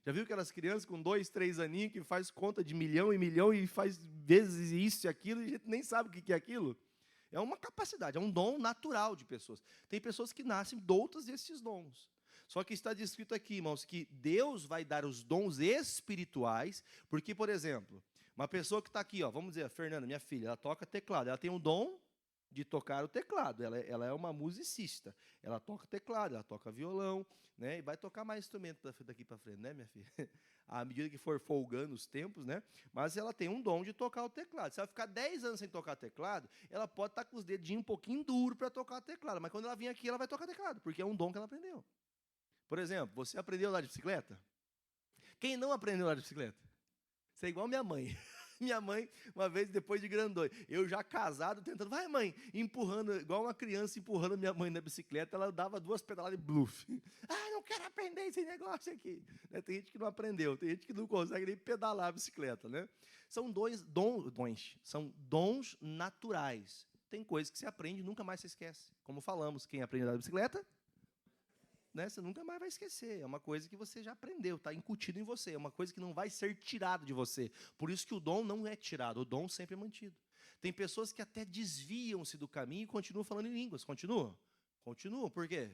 Já viu aquelas crianças com 2, 3 aninhos que faz conta de milhão e faz vezes isso e aquilo e a gente nem sabe o que é aquilo? É uma capacidade, é um dom natural de pessoas. Tem pessoas que nascem doutas desses dons. Só que está descrito aqui, irmãos, que Deus vai dar os dons espirituais, porque, por exemplo, uma pessoa que está aqui, vamos dizer, a Fernanda, minha filha, ela toca teclado, ela tem um dom de tocar o teclado, ela é uma musicista, ela toca teclado, ela toca violão, né, e vai tocar mais instrumento daqui para frente, né, minha filha? À medida que for folgando os tempos, né, mas ela tem um dom de tocar o teclado. Se ela ficar 10 anos sem tocar teclado, ela pode estar com os dedinhos um pouquinho duros para tocar o teclado, mas quando ela vir aqui, ela vai tocar teclado, porque é um dom que ela aprendeu. Por exemplo, você aprendeu a andar de bicicleta? Quem não aprendeu a andar de bicicleta? Você é igual minha mãe. Minha mãe, uma vez, depois de grandões, eu já casado, tentando, vai mãe, empurrando, igual uma criança empurrando minha mãe na bicicleta, ela dava 2 pedaladas de bluff. Não quero aprender esse negócio aqui. Né? Tem gente que não aprendeu, tem gente que não consegue nem pedalar a bicicleta. Né? São são dons naturais. Tem coisas que você aprende e nunca mais se esquece. Como falamos, quem aprende a andar de bicicleta, né, você nunca mais vai esquecer. É uma coisa que você já aprendeu, está incutido em você. É uma coisa que não vai ser tirada de você. Por isso que o dom não é tirado, o dom sempre é mantido. Tem pessoas que até desviam-se do caminho e continuam falando em línguas. Continuam? Continuam. Por quê?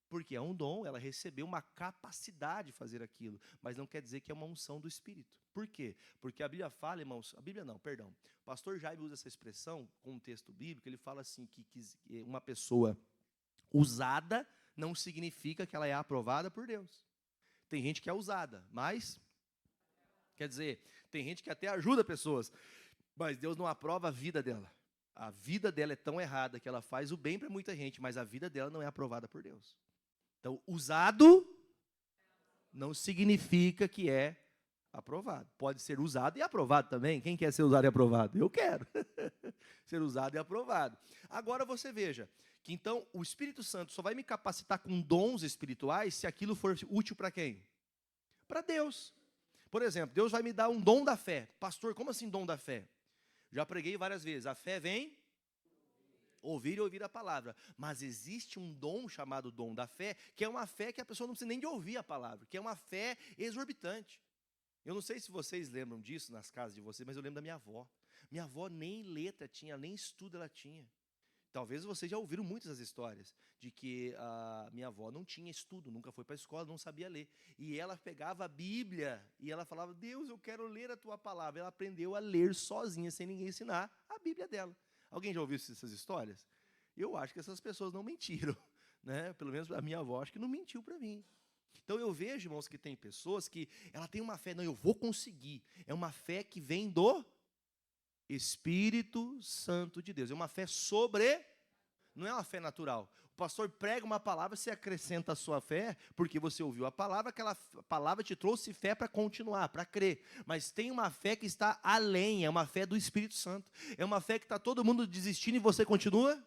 Porque é um dom, ela recebeu uma capacidade de fazer aquilo, mas não quer dizer que é uma unção do Espírito. Por quê? Porque a Bíblia fala, irmãos, a Bíblia não, perdão. O pastor Jaime usa essa expressão com um texto bíblico, ele fala assim, que uma pessoa usada não significa que ela é aprovada por Deus. Tem gente que é usada, mas, quer dizer, tem gente que até ajuda pessoas, mas Deus não aprova a vida dela. A vida dela é tão errada que ela faz o bem para muita gente, mas a vida dela não é aprovada por Deus. Então, usado não significa que é aprovado. Pode ser usado e aprovado também. Quem quer ser usado e aprovado? Eu quero. Ser usado e aprovado. Agora você veja que então o Espírito Santo só vai me capacitar com dons espirituais se aquilo for útil para quem? Para Deus. Por exemplo, Deus vai me dar um dom da fé. Pastor, como assim dom da fé? Já preguei várias vezes. A fé vem ouvir e ouvir a palavra. Mas existe um dom chamado dom da fé, que é uma fé que a pessoa não precisa nem de ouvir a palavra, que é uma fé exorbitante. Eu não sei se vocês lembram disso nas casas de vocês, mas eu lembro da minha avó. Minha avó nem letra tinha, nem estudo ela tinha. Talvez vocês já ouviram muitas histórias de que a minha avó não tinha estudo, nunca foi para a escola, não sabia ler. E ela pegava a Bíblia e ela falava, Deus, eu quero ler a tua palavra. Ela aprendeu a ler sozinha, sem ninguém ensinar, a Bíblia dela. Alguém já ouviu essas histórias? Eu acho que essas pessoas não mentiram, né? Pelo menos a minha avó acho que não mentiu para mim. Então eu vejo, irmãos, que tem pessoas que ela tem uma fé, não, eu vou conseguir. É uma fé que vem do Espírito Santo de Deus. É uma fé não é uma fé natural. O pastor prega uma palavra, você acrescenta a sua fé, porque você ouviu a palavra, aquela palavra te trouxe fé para continuar, para crer. Mas tem uma fé que está além, é uma fé do Espírito Santo. É uma fé que está todo mundo desistindo e você continua?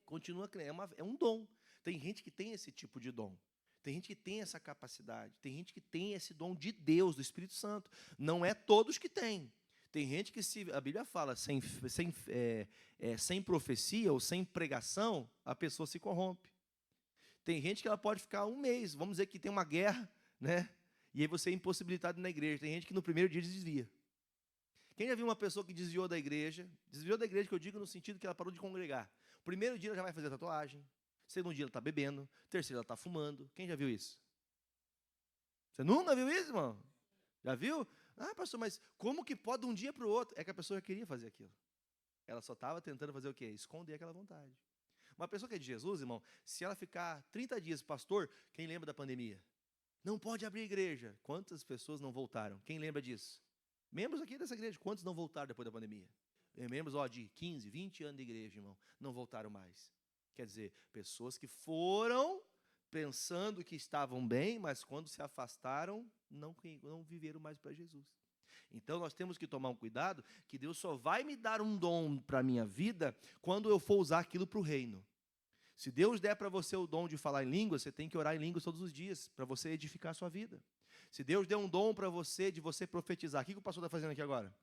Continua crendo. É um dom. Tem gente que tem esse tipo de dom. Tem gente que tem essa capacidade. Tem gente que tem esse dom de Deus, do Espírito Santo. Não é todos que têm. Tem gente que, se a Bíblia fala, sem profecia ou sem pregação, a pessoa se corrompe. Tem gente que ela pode ficar um mês, vamos dizer que tem uma guerra, né? E aí você é impossibilitado na igreja. Tem gente que no primeiro dia desvia. Quem já viu uma pessoa que desviou da igreja que eu digo no sentido que ela parou de congregar. Primeiro dia ela já vai fazer tatuagem, segundo dia ela está bebendo, terceiro ela está fumando. Quem já viu isso? Você nunca viu isso, irmão? Já viu? Ah, pastor, mas como que pode de um dia para o outro? É que a pessoa queria fazer aquilo. Ela só estava tentando fazer o quê? Esconder aquela vontade. Uma pessoa que é de Jesus, irmão, se ela ficar 30 dias, pastor, quem lembra da pandemia? Não pode abrir igreja. Quantas pessoas não voltaram? Quem lembra disso? Membros aqui dessa igreja, quantos não voltaram depois da pandemia? Membros de 15, 20 anos de igreja, irmão, não voltaram mais. Quer dizer, pessoas que foram pensando que estavam bem, mas quando se afastaram, não viveram mais para Jesus. Então, nós temos que tomar um cuidado, que Deus só vai me dar um dom para a minha vida quando eu for usar aquilo para o reino. Se Deus der para você o dom de falar em línguas, você tem que orar em línguas todos os dias, para você edificar a sua vida. Se Deus der um dom para você, de você profetizar, o que o pastor está fazendo aqui agora?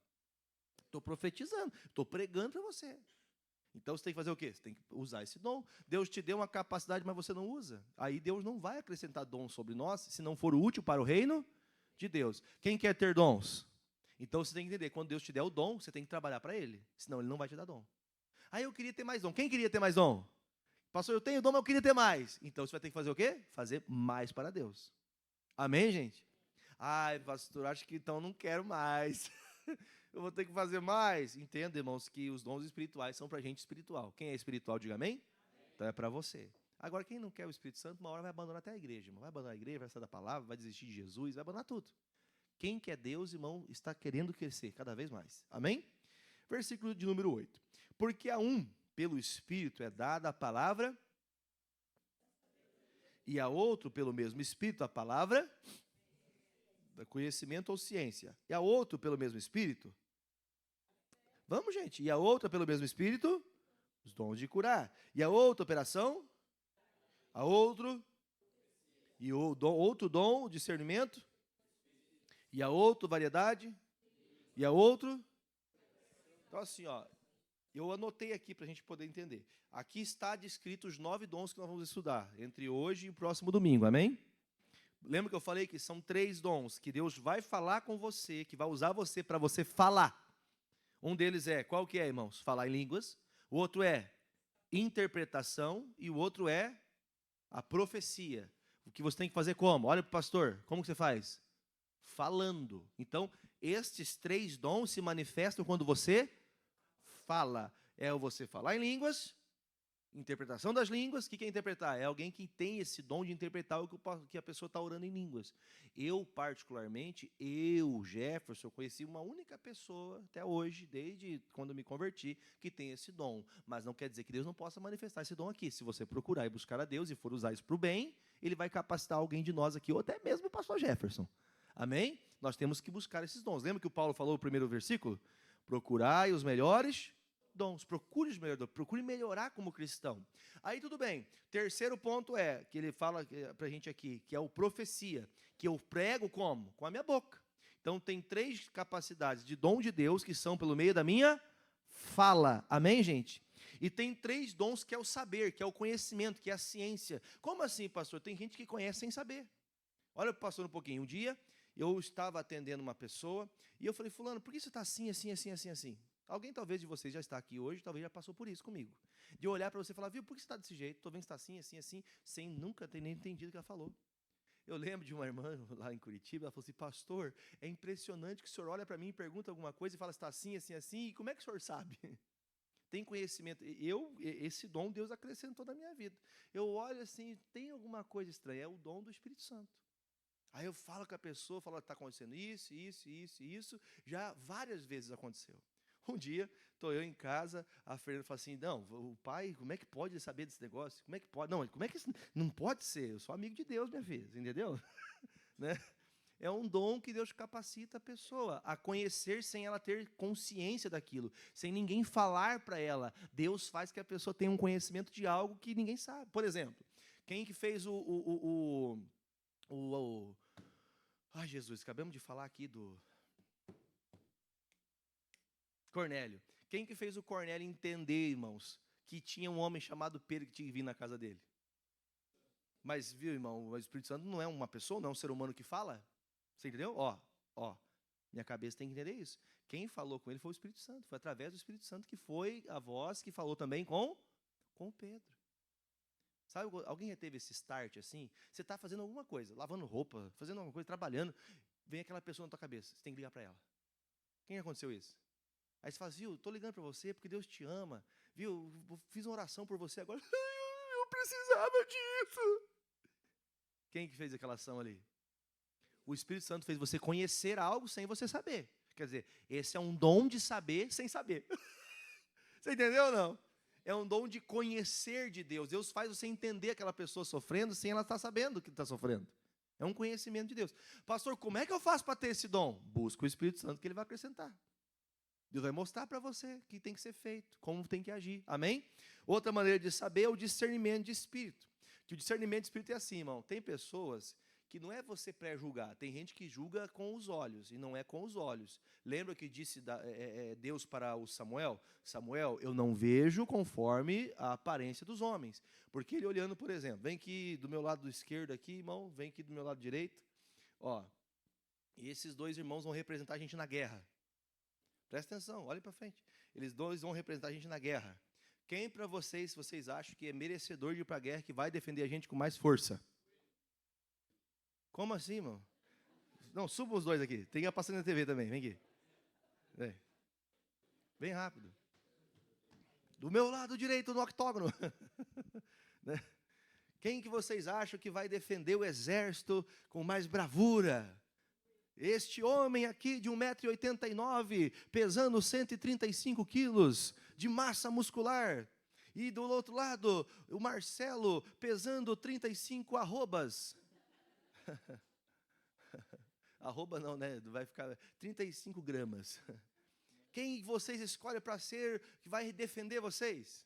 Estou profetizando, estou pregando para você. Então, você tem que fazer o quê? Você tem que usar esse dom. Deus te deu uma capacidade, mas você não usa. Aí Deus não vai acrescentar dom sobre nós, se não for útil para o reino de Deus. Quem quer ter dons? Então, você tem que entender, quando Deus te der o dom, você tem que trabalhar para Ele, senão Ele não vai te dar dom. Aí eu queria ter mais dom. Quem queria ter mais dom? Pastor, eu tenho dom, mas eu queria ter mais. Então, você vai ter que fazer o quê? Fazer mais para Deus. Amém, gente? Ai, pastor, acho que então não quero mais. Eu vou ter que fazer mais. Entenda, irmãos, que os dons espirituais são para gente espiritual. Quem é espiritual, diga amém? Então é para você. Agora, quem não quer o Espírito Santo, uma hora vai abandonar até a igreja, irmão. Vai abandonar a igreja, vai sair da palavra, vai desistir de Jesus, vai abandonar tudo. Quem quer Deus, irmão, está querendo crescer cada vez mais. Amém? Versículo de número 8. Porque a um, pelo Espírito, é dada a palavra, e a outro, pelo mesmo Espírito, a palavra da conhecimento ou ciência. E a outro, pelo mesmo Espírito, vamos, gente. E a outra, pelo mesmo Espírito, os dons de curar. E a outra operação, a outro, e outro dom, discernimento. E a outra, variedade. E a outro. Então, assim, ó, eu anotei aqui para a gente poder entender. Aqui está descrito os 9 dons que nós vamos estudar, entre hoje e o próximo domingo, amém? Lembra que eu falei que são 3 dons, que Deus vai falar com você, que vai usar você para você falar. Um deles é, qual que é, irmãos? Falar em línguas. O outro é interpretação e o outro é a profecia. O que você tem que fazer como? Olha para o pastor, como que você faz? Falando. Então, estes 3 dons se manifestam quando você fala. É o você falar em línguas, Interpretação das línguas, o que é interpretar? É alguém que tem esse dom de interpretar o que a pessoa está orando em línguas. Eu, particularmente, Jefferson, conheci uma única pessoa até hoje, desde quando me converti, que tem esse dom. Mas não quer dizer que Deus não possa manifestar esse dom aqui. Se você procurar e buscar a Deus e for usar isso para o bem, Ele vai capacitar alguém de nós aqui, ou até mesmo o pastor Jefferson. Amém? Nós temos que buscar esses dons. Lembra que o Paulo falou no primeiro versículo? Procurai os melhores dons, procure melhorar como cristão. Aí tudo bem. Terceiro ponto é, que ele fala para a gente aqui, que é o profecia, que eu prego como? Com a minha boca. Então tem 3 capacidades de dom de Deus que são pelo meio da minha fala. Amém, gente? E tem 3 dons que é o saber, que é o conhecimento, que é a ciência. Como assim, pastor? Tem gente que conhece sem saber. Olha, pastor, um pouquinho. Um dia eu estava atendendo uma pessoa e eu falei, fulano, por que você está assim, assim, assim, assim, assim? Alguém talvez de vocês já está aqui hoje, talvez já passou por isso comigo. De olhar para você e falar, viu, por que você está desse jeito? Estou vendo que está assim, assim, assim, sem nunca ter nem entendido o que ela falou. Eu lembro de uma irmã lá em Curitiba, ela falou assim, pastor, é impressionante que o senhor olha para mim e pergunta alguma coisa e fala, está assim, assim, assim, e como é que o senhor sabe? Tem conhecimento. Esse dom Deus acrescentou na minha vida. Eu olho assim, tem alguma coisa estranha, é o dom do Espírito Santo. Aí eu falo com a pessoa, falo, está acontecendo isso, isso, isso, isso, já várias vezes aconteceu. Um dia, estou eu em casa, a Fernanda fala assim, não, o pai, como é que pode saber desse negócio? Como é que pode? Não, como é que isso não pode ser? Eu sou amigo de Deus, minha filha, entendeu? Né? É um dom que Deus capacita a pessoa a conhecer sem ela ter consciência daquilo, sem ninguém falar para ela. Deus faz que a pessoa tenha um conhecimento de algo que ninguém sabe. Por exemplo, quem que fez Ai, Jesus, acabamos de falar aqui do Cornélio. Quem que fez o Cornélio entender, irmãos, que tinha um homem chamado Pedro que tinha que vir na casa dele? Mas, viu, irmão, o Espírito Santo não é uma pessoa, não é um ser humano que fala? Você entendeu? Ó, minha cabeça tem que entender isso. Quem falou com ele foi o Espírito Santo. Foi através do Espírito Santo que foi a voz que falou também com Pedro. Sabe, alguém já teve esse start assim? Você está fazendo alguma coisa, lavando roupa, fazendo alguma coisa, trabalhando, vem aquela pessoa na tua cabeça, você tem que ligar para ela. Quem aconteceu isso? Aí você fala, viu, estou ligando para você porque Deus te ama, viu, fiz uma oração por você agora, eu precisava disso. Quem que fez aquela ação ali? O Espírito Santo fez você conhecer algo sem você saber. Quer dizer, esse é um dom de saber sem saber. Você entendeu ou não? É um dom de conhecer de Deus. Deus faz você entender aquela pessoa sofrendo sem ela estar sabendo que está sofrendo. É um conhecimento de Deus. Pastor, como é que eu faço para ter esse dom? Busca o Espírito Santo que ele vai acrescentar. Deus vai mostrar para você o que tem que ser feito, como tem que agir. Amém? Outra maneira de saber é o discernimento de espírito. Que o discernimento de espírito é assim, irmão. Tem pessoas que não é você pré-julgar. Tem gente que julga com os olhos, e não é com os olhos. Lembra que disse Deus para o Samuel? Samuel, eu não vejo conforme a aparência dos homens. Porque ele olhando, por exemplo, vem aqui do meu lado esquerdo aqui, irmão, vem aqui do meu lado direito. Ó, e esses 2 irmãos vão representar a gente na guerra. Presta atenção, olhem para frente. Eles 2 vão representar a gente na guerra. Quem para vocês acham que é merecedor de ir para a guerra, que vai defender a gente com mais força? Como assim, irmão? Não, suba os 2 aqui. Tem que passar na TV também, vem aqui. Vem. Bem rápido. Do meu lado direito, no octógono. Né? Quem que vocês acham que vai defender o exército com mais bravura? Este homem aqui de 1,89 m, pesando 135 quilos de massa muscular. E do outro lado, o Marcelo, pesando 35 arrobas. Arroba não, né? Vai ficar 35 gramas. Quem vocês escolhem para ser, que vai defender vocês?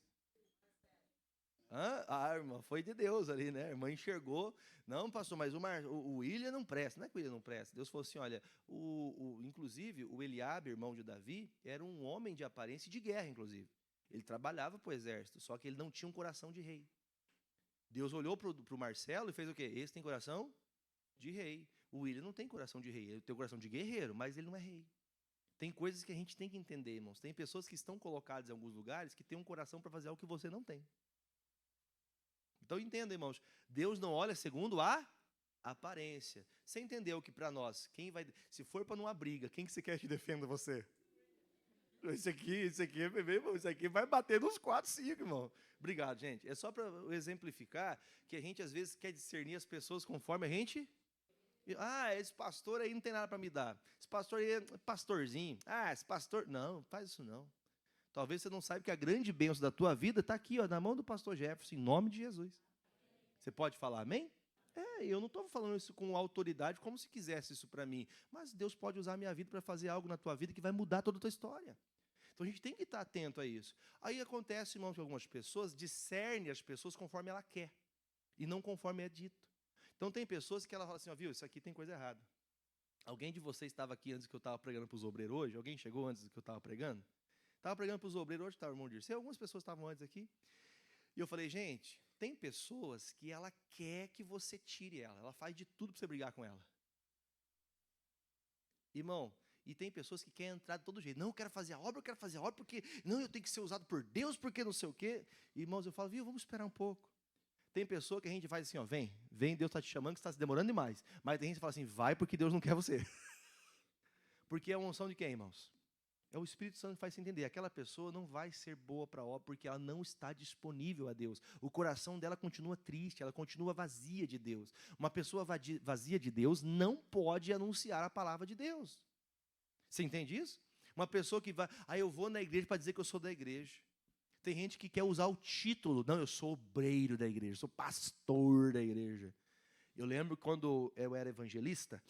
A irmã foi de Deus ali, né? A irmã enxergou. Não, pastor, mas o William não presta. Não é que o William não presta. Deus falou assim, olha, inclusive, o Eliabe, irmão de Davi, era um homem de aparência de guerra, inclusive. Ele trabalhava para o exército, só que ele não tinha um coração de rei. Deus olhou para o Marcelo e fez o quê? Esse tem coração de rei. O William não tem coração de rei. Ele tem coração de guerreiro, mas ele não é rei. Tem coisas que a gente tem que entender, irmãos. Tem pessoas que estão colocadas em alguns lugares que têm um coração para fazer algo que você não tem. Então entenda, irmãos, Deus não olha segundo a aparência. Você entendeu que para nós, se for para numa briga, quem que você quer que defenda você? Esse aqui, irmão, isso aqui vai bater nos 4, 5, irmão. Obrigado, gente. É só para exemplificar que a gente, às vezes, quer discernir as pessoas conforme a gente... esse pastor aí não tem nada para me dar. Esse pastor aí é pastorzinho. Esse pastor... Não, faz isso não. Talvez você não saiba que a grande bênção da tua vida está aqui, ó, na mão do pastor Jefferson, em nome de Jesus. Você pode falar amém? Eu não estou falando isso com autoridade, como se quisesse isso para mim. Mas Deus pode usar a minha vida para fazer algo na tua vida que vai mudar toda a tua história. Então a gente tem que estar atento a isso. Aí acontece, irmão, que algumas pessoas discernem as pessoas conforme ela quer e não conforme é dito. Então tem pessoas que ela fala assim, ó, viu, isso aqui tem coisa errada. Alguém de vocês estava aqui antes que eu estava pregando para os obreiros hoje? Alguém chegou antes que eu estava pregando? Estava pregando para os obreiros hoje, estava, irmão Dirceu? Algumas pessoas estavam antes aqui. E eu falei, gente, tem pessoas que ela quer que você tire ela. Ela faz de tudo para você brigar com ela. Irmão, e tem pessoas que querem entrar de todo jeito. Não, eu quero fazer a obra, porque... Não, eu tenho que ser usado por Deus, porque não sei o quê. Irmãos, eu falo, viu, vamos esperar um pouco. Tem pessoa que a gente faz assim, ó, vem, Deus está te chamando, que está se demorando demais. Mas tem gente que fala assim, vai porque Deus não quer você. Porque é a unção de quem, irmãos? É o Espírito Santo que faz se entender. Aquela pessoa não vai ser boa para a obra porque ela não está disponível a Deus. O coração dela continua triste, ela continua vazia de Deus. Uma pessoa vazia de Deus não pode anunciar a palavra de Deus. Você entende isso? Uma pessoa que vai... eu vou na igreja para dizer que eu sou da igreja. Tem gente que quer usar o título. Não, eu sou obreiro da igreja, sou pastor da igreja. Eu lembro quando eu era evangelista...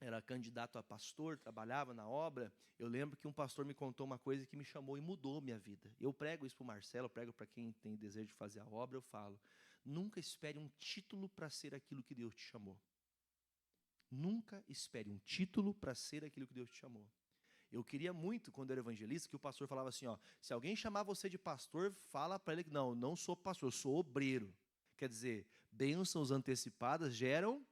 era candidato a pastor, trabalhava na obra, eu lembro que um pastor me contou uma coisa que me chamou e mudou minha vida. Eu prego isso para o Marcelo, eu prego para quem tem desejo de fazer a obra, eu falo, nunca espere um título para ser aquilo que Deus te chamou. Nunca espere um título para ser aquilo que Deus te chamou. Eu queria muito, quando eu era evangelista, que o pastor falava assim, ó, se alguém chamar você de pastor, fala para ele que não sou pastor, eu sou obreiro. Quer dizer, bênçãos antecipadas geram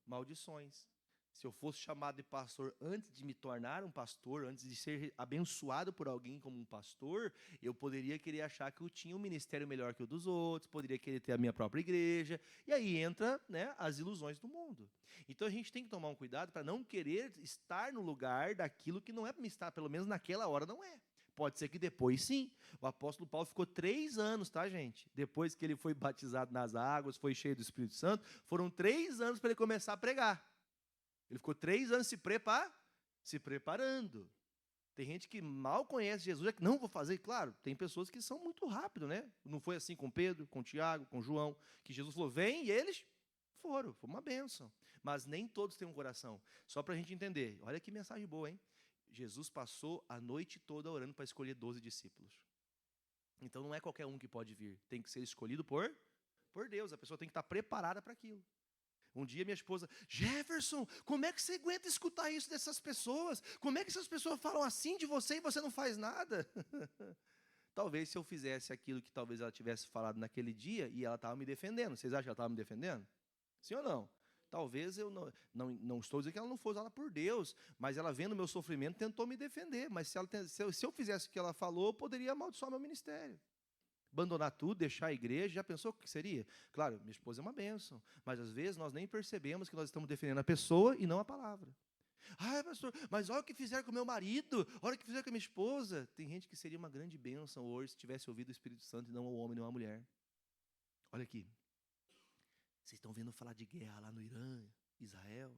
maldições. Se eu fosse chamado de pastor antes de me tornar um pastor, antes de ser abençoado por alguém como um pastor, eu poderia querer achar que eu tinha um ministério melhor que o dos outros, poderia querer ter a minha própria igreja, e aí entra, né, as ilusões do mundo. Então a gente tem que tomar um cuidado para não querer estar no lugar daquilo que não é para me estar, pelo menos naquela hora não é. Pode ser que depois sim. O apóstolo Paulo ficou 3 anos, tá, gente? Depois que ele foi batizado nas águas, foi cheio do Espírito Santo, foram 3 anos para ele começar a pregar. Ele ficou 3 anos se preparando. Tem gente que mal conhece Jesus, é que não vou fazer. Claro, tem pessoas que são muito rápido, né? Não foi assim com Pedro, com Tiago, com João, que Jesus falou, vem, e eles foram. Foi uma bênção. Mas nem todos têm um coração. Só para a gente entender. Olha que mensagem boa, hein? Jesus passou a noite toda orando para escolher 12 discípulos. Então não é qualquer um que pode vir. Tem que ser escolhido por Deus. A pessoa tem que estar preparada para aquilo. Um dia minha esposa, Jefferson, como é que você aguenta escutar isso dessas pessoas? Como é que essas pessoas falam assim de você e você não faz nada? Talvez se eu fizesse aquilo que talvez ela tivesse falado naquele dia e ela estava me defendendo. Vocês acham que ela estava me defendendo? Sim ou não? Talvez eu não estou dizendo que ela não foi usada por Deus, mas ela vendo o meu sofrimento tentou me defender. Mas se eu fizesse o que ela falou, eu poderia amaldiçoar meu ministério. Abandonar tudo, deixar a igreja, já pensou o que seria? Claro, minha esposa é uma bênção, mas às vezes nós nem percebemos que nós estamos defendendo a pessoa e não a palavra. Pastor, mas olha o que fizeram com o meu marido, olha o que fizeram com a minha esposa. Tem gente que seria uma grande bênção hoje se tivesse ouvido o Espírito Santo e não o homem, não a mulher. Olha aqui, vocês estão vendo falar de guerra lá no Irã, Israel,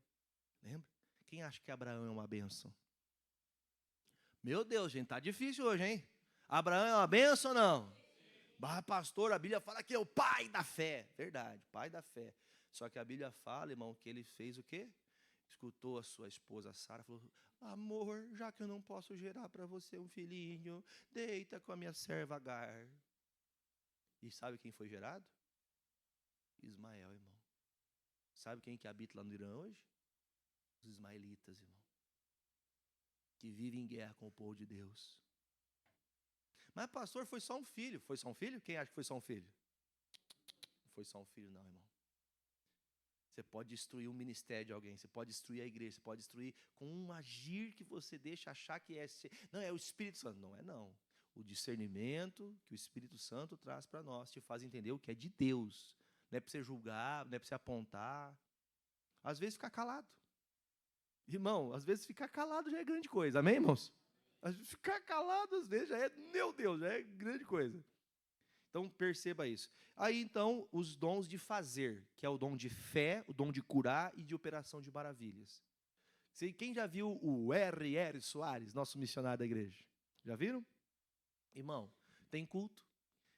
lembra? Quem acha que Abraão é uma bênção? Meu Deus, gente, tá difícil hoje, hein? Abraão é uma bênção ou não? Pastor, a Bíblia fala que é o pai da fé. Verdade, pai da fé. Só que a Bíblia fala, irmão, que ele fez o quê? Escutou a sua esposa Sara, falou, amor, já que eu não posso gerar para você um filhinho, deita com a minha serva Agar. E sabe quem foi gerado? Ismael, irmão. Sabe quem que habita lá no Irã hoje? Os ismaelitas, irmão. Que vivem em guerra com o povo de Deus. Mas, pastor, foi só um filho. Foi só um filho? Quem acha que foi só um filho? Não foi só um filho, não, irmão. Você pode destruir o ministério de alguém, você pode destruir a igreja, você pode destruir com um agir que você deixa achar que é... Não, é o Espírito Santo. Não é, não. O discernimento que o Espírito Santo traz para nós te faz entender o que é de Deus. Não é para você julgar, não é para você apontar. Às vezes ficar calado. Irmão, às vezes ficar calado já é grande coisa. Amém, irmãos? Ficar calado às vezes já é, meu Deus, já é grande coisa. Então, perceba isso. Aí, então, os dons de fazer, que é o dom de fé, o dom de curar e de operação de maravilhas. Quem já viu o R.R. Soares, nosso missionário da igreja? Já viram? Irmão, tem culto.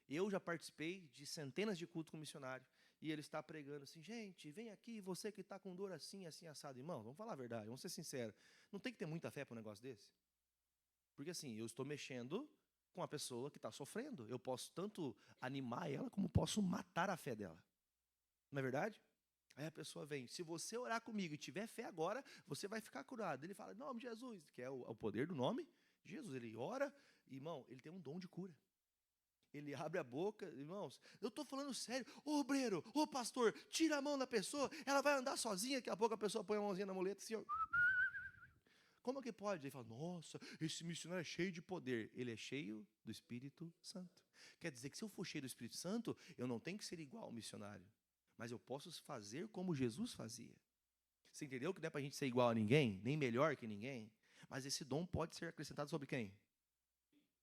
Eu já participei de centenas de cultos com missionário. E ele está pregando assim, gente, vem aqui, você que está com dor assim, assim, assado. Irmão, vamos falar a verdade, vamos ser sinceros. Não tem que ter muita fé para um negócio desse? Porque assim, eu estou mexendo com a pessoa que está sofrendo. Eu posso tanto animar ela, como posso matar a fé dela. Não é verdade? Aí a pessoa vem, se você orar comigo e tiver fé agora, você vai ficar curado. Ele fala, em nome de Jesus, que é o poder do nome de Jesus. Ele ora, irmão, ele tem um dom de cura. Ele abre a boca, irmãos, eu estou falando sério, ô obreiro, ô pastor, tira a mão da pessoa, ela vai andar sozinha, daqui a pouco a pessoa põe a mãozinha na muleta assim, ó. Como é que pode? Ele fala, nossa, esse missionário é cheio de poder. Ele é cheio do Espírito Santo. Quer dizer que se eu for cheio do Espírito Santo, eu não tenho que ser igual ao missionário, mas eu posso fazer como Jesus fazia. Você entendeu que não é para a gente ser igual a ninguém, nem melhor que ninguém? Mas esse dom pode ser acrescentado sobre quem?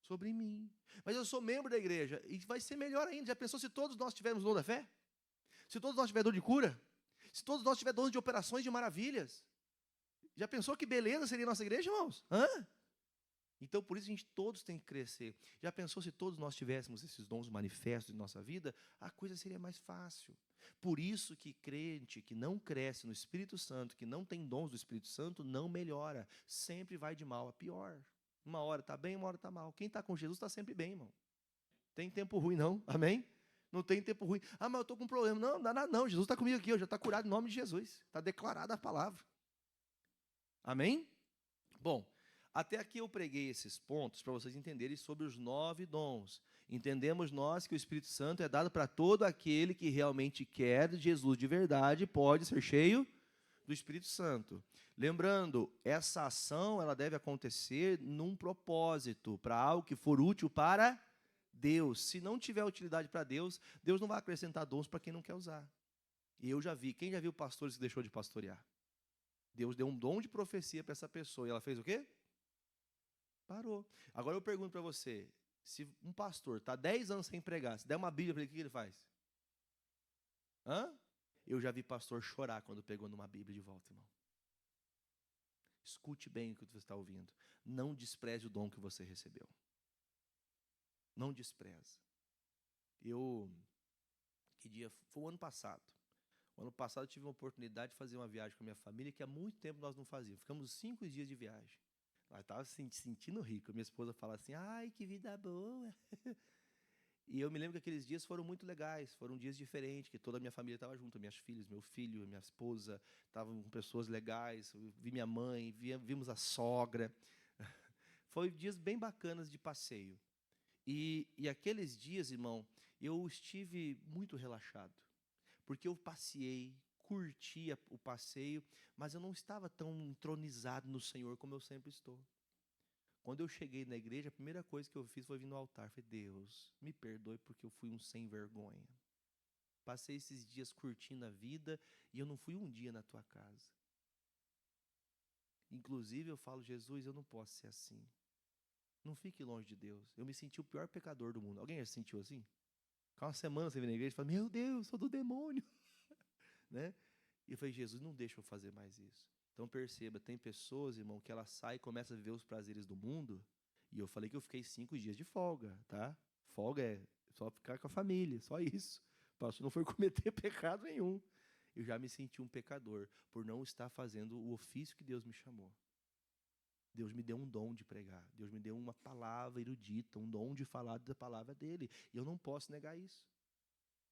Sobre mim. Mas eu sou membro da igreja, e vai ser melhor ainda. Já pensou se todos nós tivermos dom da fé? Se todos nós tivermos dom de cura? Se todos nós tivermos dom de operações de maravilhas? Já pensou que beleza seria a nossa igreja, irmãos? Hã? Então, por isso a gente todos tem que crescer. Já pensou se todos nós tivéssemos esses dons manifestos em nossa vida? A coisa seria mais fácil. Por isso que crente que não cresce no Espírito Santo, que não tem dons do Espírito Santo, não melhora. Sempre vai de mal a pior. Uma hora está bem, uma hora está mal. Quem está com Jesus está sempre bem, irmão. Tem tempo ruim, não? Amém? Não tem tempo ruim. Ah, mas eu estou com um problema. Não, não dá nada, não. Jesus está comigo aqui, eu já está curado em nome de Jesus. Está declarada a palavra. Amém? Bom, até aqui eu preguei esses pontos para vocês entenderem sobre os 9 dons. Entendemos nós que o Espírito Santo é dado para todo aquele que realmente quer Jesus de verdade, pode ser cheio do Espírito Santo. Lembrando, essa ação ela deve acontecer num propósito, para algo que for útil para Deus. Se não tiver utilidade para Deus, Deus não vai acrescentar dons para quem não quer usar. E eu já vi, quem já viu pastores que deixou de pastorear? Deus deu um dom de profecia para essa pessoa e ela fez o quê? Parou. Agora eu pergunto para você, se um pastor está 10 anos sem pregar, se der uma Bíblia para ele, o que ele faz? Hã? Eu já vi pastor chorar quando pegou numa Bíblia de volta, irmão. Escute bem o que você está ouvindo. Não despreze o dom que você recebeu. Não despreze. Que dia? Foi o ano passado. O ano passado eu tive uma oportunidade de fazer uma viagem com a minha família que há muito tempo nós não fazíamos. Ficamos 5 dias de viagem. Eu estava se sentindo rico. Minha esposa fala assim, ai, que vida boa. E eu me lembro que aqueles dias foram muito legais. Foram dias diferentes, que toda a minha família estava junto. Minhas filhas, meu filho, minha esposa, estavam com pessoas legais. Eu vi minha mãe, vimos a sogra. Foi dias bem bacanas de passeio. E aqueles dias, irmão, eu estive muito relaxado. Porque eu passeei, curtia o passeio, mas eu não estava tão entronizado no Senhor como eu sempre estou. Quando eu cheguei na igreja, a primeira coisa que eu fiz foi vir no altar. Falei, Deus, me perdoe porque eu fui um sem vergonha. Passei esses dias curtindo a vida e eu não fui um dia na tua casa. Inclusive eu falo, Jesus, eu não posso ser assim. Não fique longe de Deus. Eu me senti o pior pecador do mundo. Alguém já se sentiu assim? Ficar uma semana sem vir na igreja e falar, meu Deus, sou do demônio. Né? E eu falei, Jesus, não deixa eu fazer mais isso. Então perceba, tem pessoas, irmão, que ela sai e começa a viver os prazeres do mundo. E eu falei que eu fiquei 5 dias de folga, tá? Folga é só ficar com a família, só isso. O pastor não foi cometer pecado nenhum. Eu já me senti um pecador por não estar fazendo o ofício que Deus me chamou. Deus me deu um dom de pregar. Deus me deu uma palavra erudita, um dom de falar da palavra dele. E eu não posso negar isso.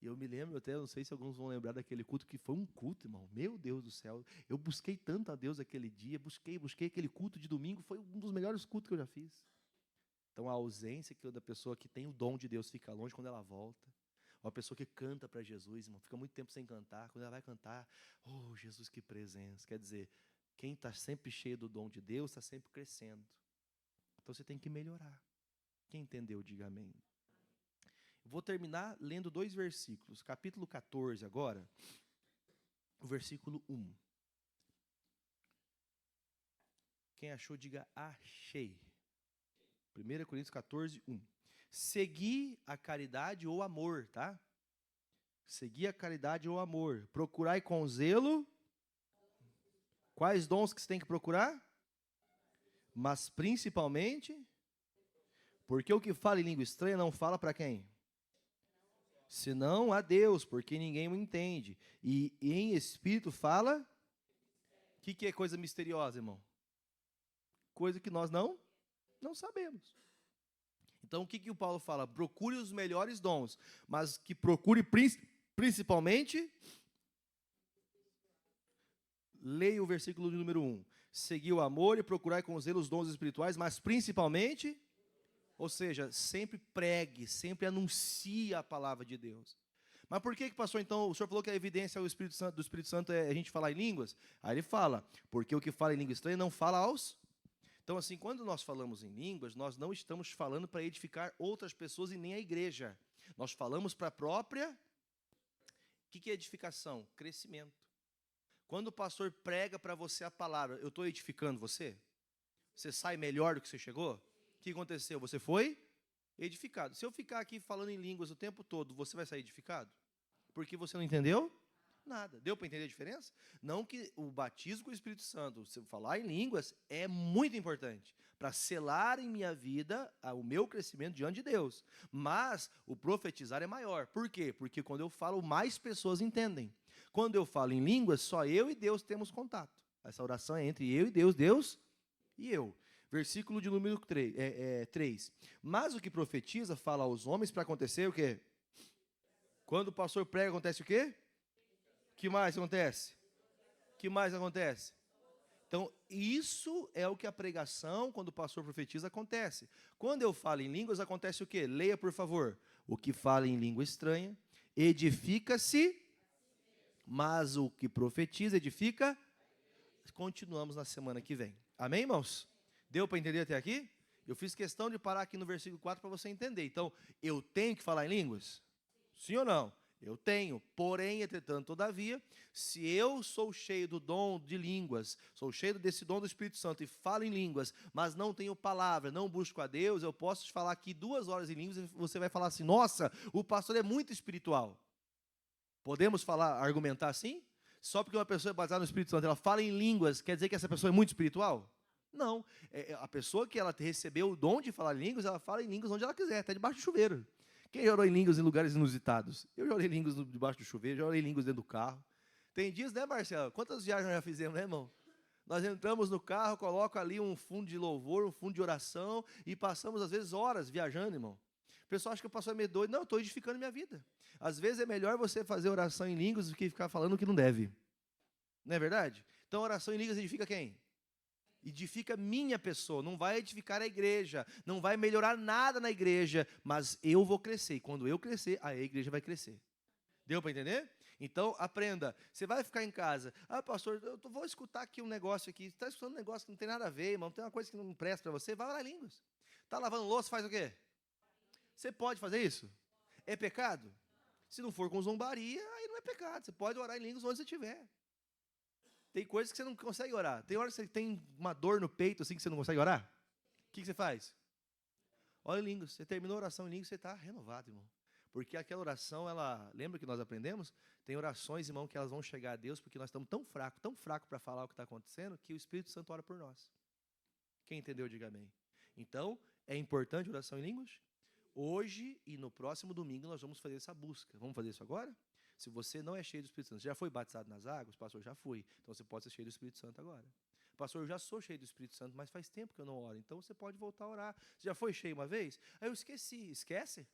E eu me lembro, até não sei se alguns vão lembrar daquele culto, que foi um culto, irmão. Meu Deus do céu. Eu busquei tanto a Deus aquele dia, busquei aquele culto de domingo, foi um dos melhores cultos que eu já fiz. Então a ausência da pessoa que tem o dom de Deus fica longe quando ela volta. Uma pessoa que canta para Jesus, irmão, fica muito tempo sem cantar. Quando ela vai cantar, oh, Jesus, que presença. Quer dizer, quem está sempre cheio do dom de Deus está sempre crescendo. Então você tem que melhorar. Quem entendeu, diga amém. Vou terminar lendo 2 versículos. Capítulo 14 agora, o versículo 1. Quem achou, diga achei. 1 Coríntios 14, 1. Segui a caridade ou amor, tá? Segui a caridade ou amor. Procurai com zelo. Quais dons que você tem que procurar? Mas principalmente, porque o que fala em língua estranha não fala para quem? Senão a Deus, porque ninguém o entende. E em espírito fala. O que é coisa misteriosa, irmão? Coisa que nós não sabemos. Então, o que o Paulo fala? Procure os melhores dons, mas que procure principalmente. Leia o versículo número 1. Seguir o amor e procurar com zelo os dons espirituais, mas principalmente, ou seja, sempre pregue, sempre anuncie a palavra de Deus. Mas por que pastor, então, o senhor falou que a evidência do Espírito Santo é a gente falar em línguas? Aí ele fala, porque o que fala em língua estranha não fala aos. Então, assim, quando nós falamos em línguas, nós não estamos falando para edificar outras pessoas e nem a igreja. Nós falamos para a própria. O que é edificação? Crescimento. Quando o pastor prega para você a palavra, eu estou edificando você? Você sai melhor do que você chegou? O que aconteceu? Você foi edificado. Se eu ficar aqui falando em línguas o tempo todo, você vai sair edificado? Porque você não entendeu nada. Deu para entender a diferença? Não que o batismo com o Espírito Santo, se eu falar em línguas, é muito importante para selar em minha vida o meu crescimento diante de Deus. Mas o profetizar é maior. Por quê? Porque quando eu falo, mais pessoas entendem. Quando eu falo em línguas, só eu e Deus temos contato. Essa oração é entre eu e Deus, Deus e eu. Versículo de número 3. Mas o que profetiza fala aos homens para acontecer o quê? Quando o pastor prega, acontece o quê? O que mais acontece? O que mais acontece? Então, isso é o que a pregação, quando o pastor profetiza, acontece. Quando eu falo em línguas, acontece o quê? Leia, por favor. O que fala em língua estranha, edifica-se, mas o que profetiza, edifica. Continuamos na semana que vem. Amém, irmãos? Deu para entender até aqui? Eu fiz questão de parar aqui no versículo 4 para você entender. Então, eu tenho que falar em línguas? Sim ou não? Eu tenho. Porém, entretanto, todavia, se eu sou cheio do dom de línguas, sou cheio desse dom do Espírito Santo e falo em línguas, mas não tenho palavra, não busco a Deus, eu posso te falar aqui 2 horas em línguas e você vai falar assim, nossa, o pastor é muito espiritual. Podemos argumentar assim? Só porque uma pessoa é batizada no Espírito Santo, ela fala em línguas, quer dizer que essa pessoa é muito espiritual? Não. A pessoa que ela recebeu o dom de falar em línguas, ela fala em línguas onde ela quiser, até debaixo do chuveiro. Quem já orou em línguas em lugares inusitados? Eu já orei em línguas debaixo do chuveiro, já orei em línguas dentro do carro. Tem dias, né, Marcelo? Quantas viagens nós já fizemos, né, irmão? Nós entramos no carro, coloco ali um fundo de louvor, um fundo de oração, e passamos, às vezes, horas viajando, irmão. O pessoal acha que o pastor é meio doido. Não, eu estou edificando minha vida. Às vezes é melhor você fazer oração em línguas do que ficar falando o que não deve. Não é verdade? Então, oração em línguas edifica quem? Edifica minha pessoa, não vai edificar a igreja, não vai melhorar nada na igreja, mas eu vou crescer, e quando eu crescer, a igreja vai crescer. Deu para entender? Então, aprenda. Você vai ficar em casa, pastor, eu vou escutar aqui um negócio aqui, está escutando um negócio que não tem nada a ver, irmão, tem uma coisa que não presta para você, vai orar em línguas. Está lavando louça, faz o quê? Você pode fazer isso? É pecado? Se não for com zombaria, aí não é pecado, você pode orar em línguas onde você estiver. Tem coisas que você não consegue orar. Tem horas que você tem uma dor no peito assim que você não consegue orar. O que você faz? Ora em línguas. Você terminou a oração em línguas, você está renovado, irmão. Porque aquela oração, lembra que nós aprendemos? Tem orações, irmão, que elas vão chegar a Deus porque nós estamos tão fraco para falar o que está acontecendo, que o Espírito Santo ora por nós. Quem entendeu, diga amém. Então, é importante a oração em línguas? Hoje e no próximo domingo nós vamos fazer essa busca. Vamos fazer isso agora? Se você não é cheio do Espírito Santo, já foi batizado nas águas? Pastor, já fui. Então você pode ser cheio do Espírito Santo agora. Pastor, eu já sou cheio do Espírito Santo, mas faz tempo que eu não oro. Então você pode voltar a orar. Você já foi cheio uma vez? Aí eu esqueci. Esquece?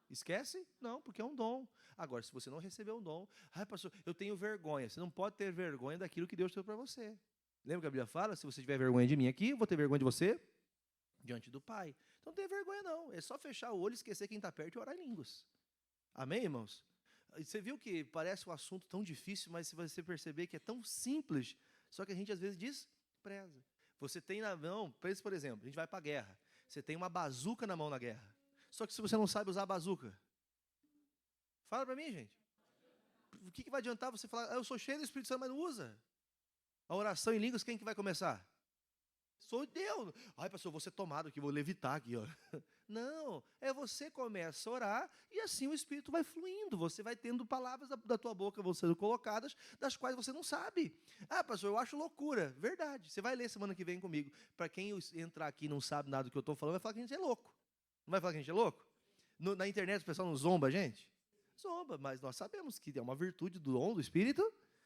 Esquece? Não, porque é um dom. Agora, se você não recebeu um dom, pastor, eu tenho vergonha. Você não pode ter vergonha daquilo que Deus deu para você. Lembra que a Bíblia fala? Se você tiver vergonha de mim aqui, eu vou ter vergonha de você diante do Pai. Então não tem vergonha não. É só fechar o olho, esquecer quem está perto e orar em línguas. Amém, irmãos? Você viu que parece um assunto tão difícil, mas se você perceber que é tão simples, só que a gente às vezes despreza. Você tem na mão, pense por exemplo, a gente vai para a guerra. Você tem uma bazuca na mão na guerra. Só que se você não sabe usar a bazuca, fala para mim, gente. O que vai adiantar você falar, eu sou cheio do Espírito Santo, mas não usa? A oração em línguas, quem que vai começar? sou Deus. Ai, pastor, vou ser tomado aqui, vou levitar aqui, ó. Não, é você começa a orar e assim o Espírito vai fluindo. Você vai tendo palavras da tua boca vão sendo colocadas, das quais você não sabe. Ah, pastor, eu acho loucura. Verdade. Você vai ler semana que vem comigo. Para quem entrar aqui e não sabe nada do que eu estou falando, vai falar que a gente é louco. Não vai falar que a gente é louco? Na internet o pessoal não zomba a gente? Zomba, mas nós sabemos que é uma virtude do dom do Espírito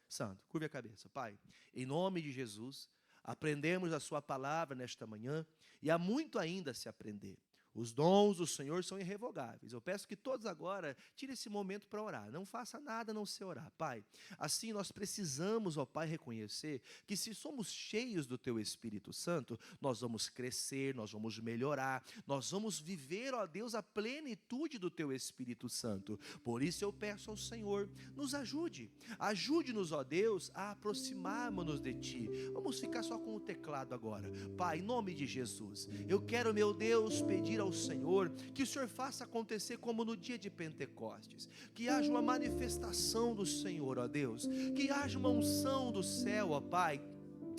Santo. Curve a cabeça. Pai, em nome de Jesus, aprendemos a sua palavra nesta manhã e há muito ainda a se aprender. Os dons do Senhor são irrevogáveis. Eu peço que todos agora tirem esse momento para orar. Não faça nada a não ser orar. Pai, assim nós precisamos, ó Pai, reconhecer que se somos cheios do Teu Espírito Santo, nós vamos crescer, nós vamos melhorar, nós vamos viver, ó Deus, a plenitude do Teu Espírito Santo. Por isso eu peço ao Senhor, nos ajude. Ajude-nos, ó Deus, a aproximarmos-nos de Ti. Vamos ficar só com o teclado agora. Pai, em nome de Jesus, eu quero, meu Deus, pedir ao Senhor, que o Senhor faça acontecer como no dia de Pentecostes, que haja uma manifestação do Senhor, ó Deus, que haja uma unção do céu, ó Pai,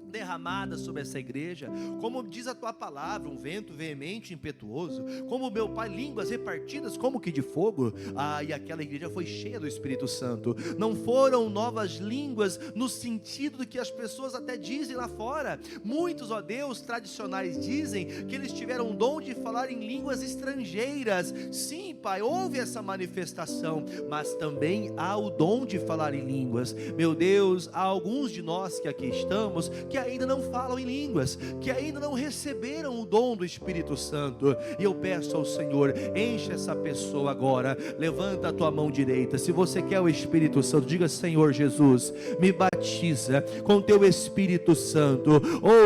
derramada sobre essa igreja, como diz a tua palavra, um vento veemente e impetuoso, como meu Pai, línguas repartidas como que de fogo. E aquela igreja foi cheia do Espírito Santo. Não foram novas línguas no sentido do que as pessoas até dizem lá fora. Muitos, ó Deus, tradicionais dizem que eles tiveram o dom de falar em línguas estrangeiras. Sim, Pai, houve essa manifestação, mas também há o dom de falar em línguas. Meu Deus, há alguns de nós que aqui estamos, que ainda não falam em línguas, que ainda não receberam o dom do Espírito Santo, e eu peço ao Senhor, enche essa pessoa agora, levanta a tua mão direita, se você quer o Espírito Santo, diga: Senhor Jesus, me batiza com teu Espírito Santo,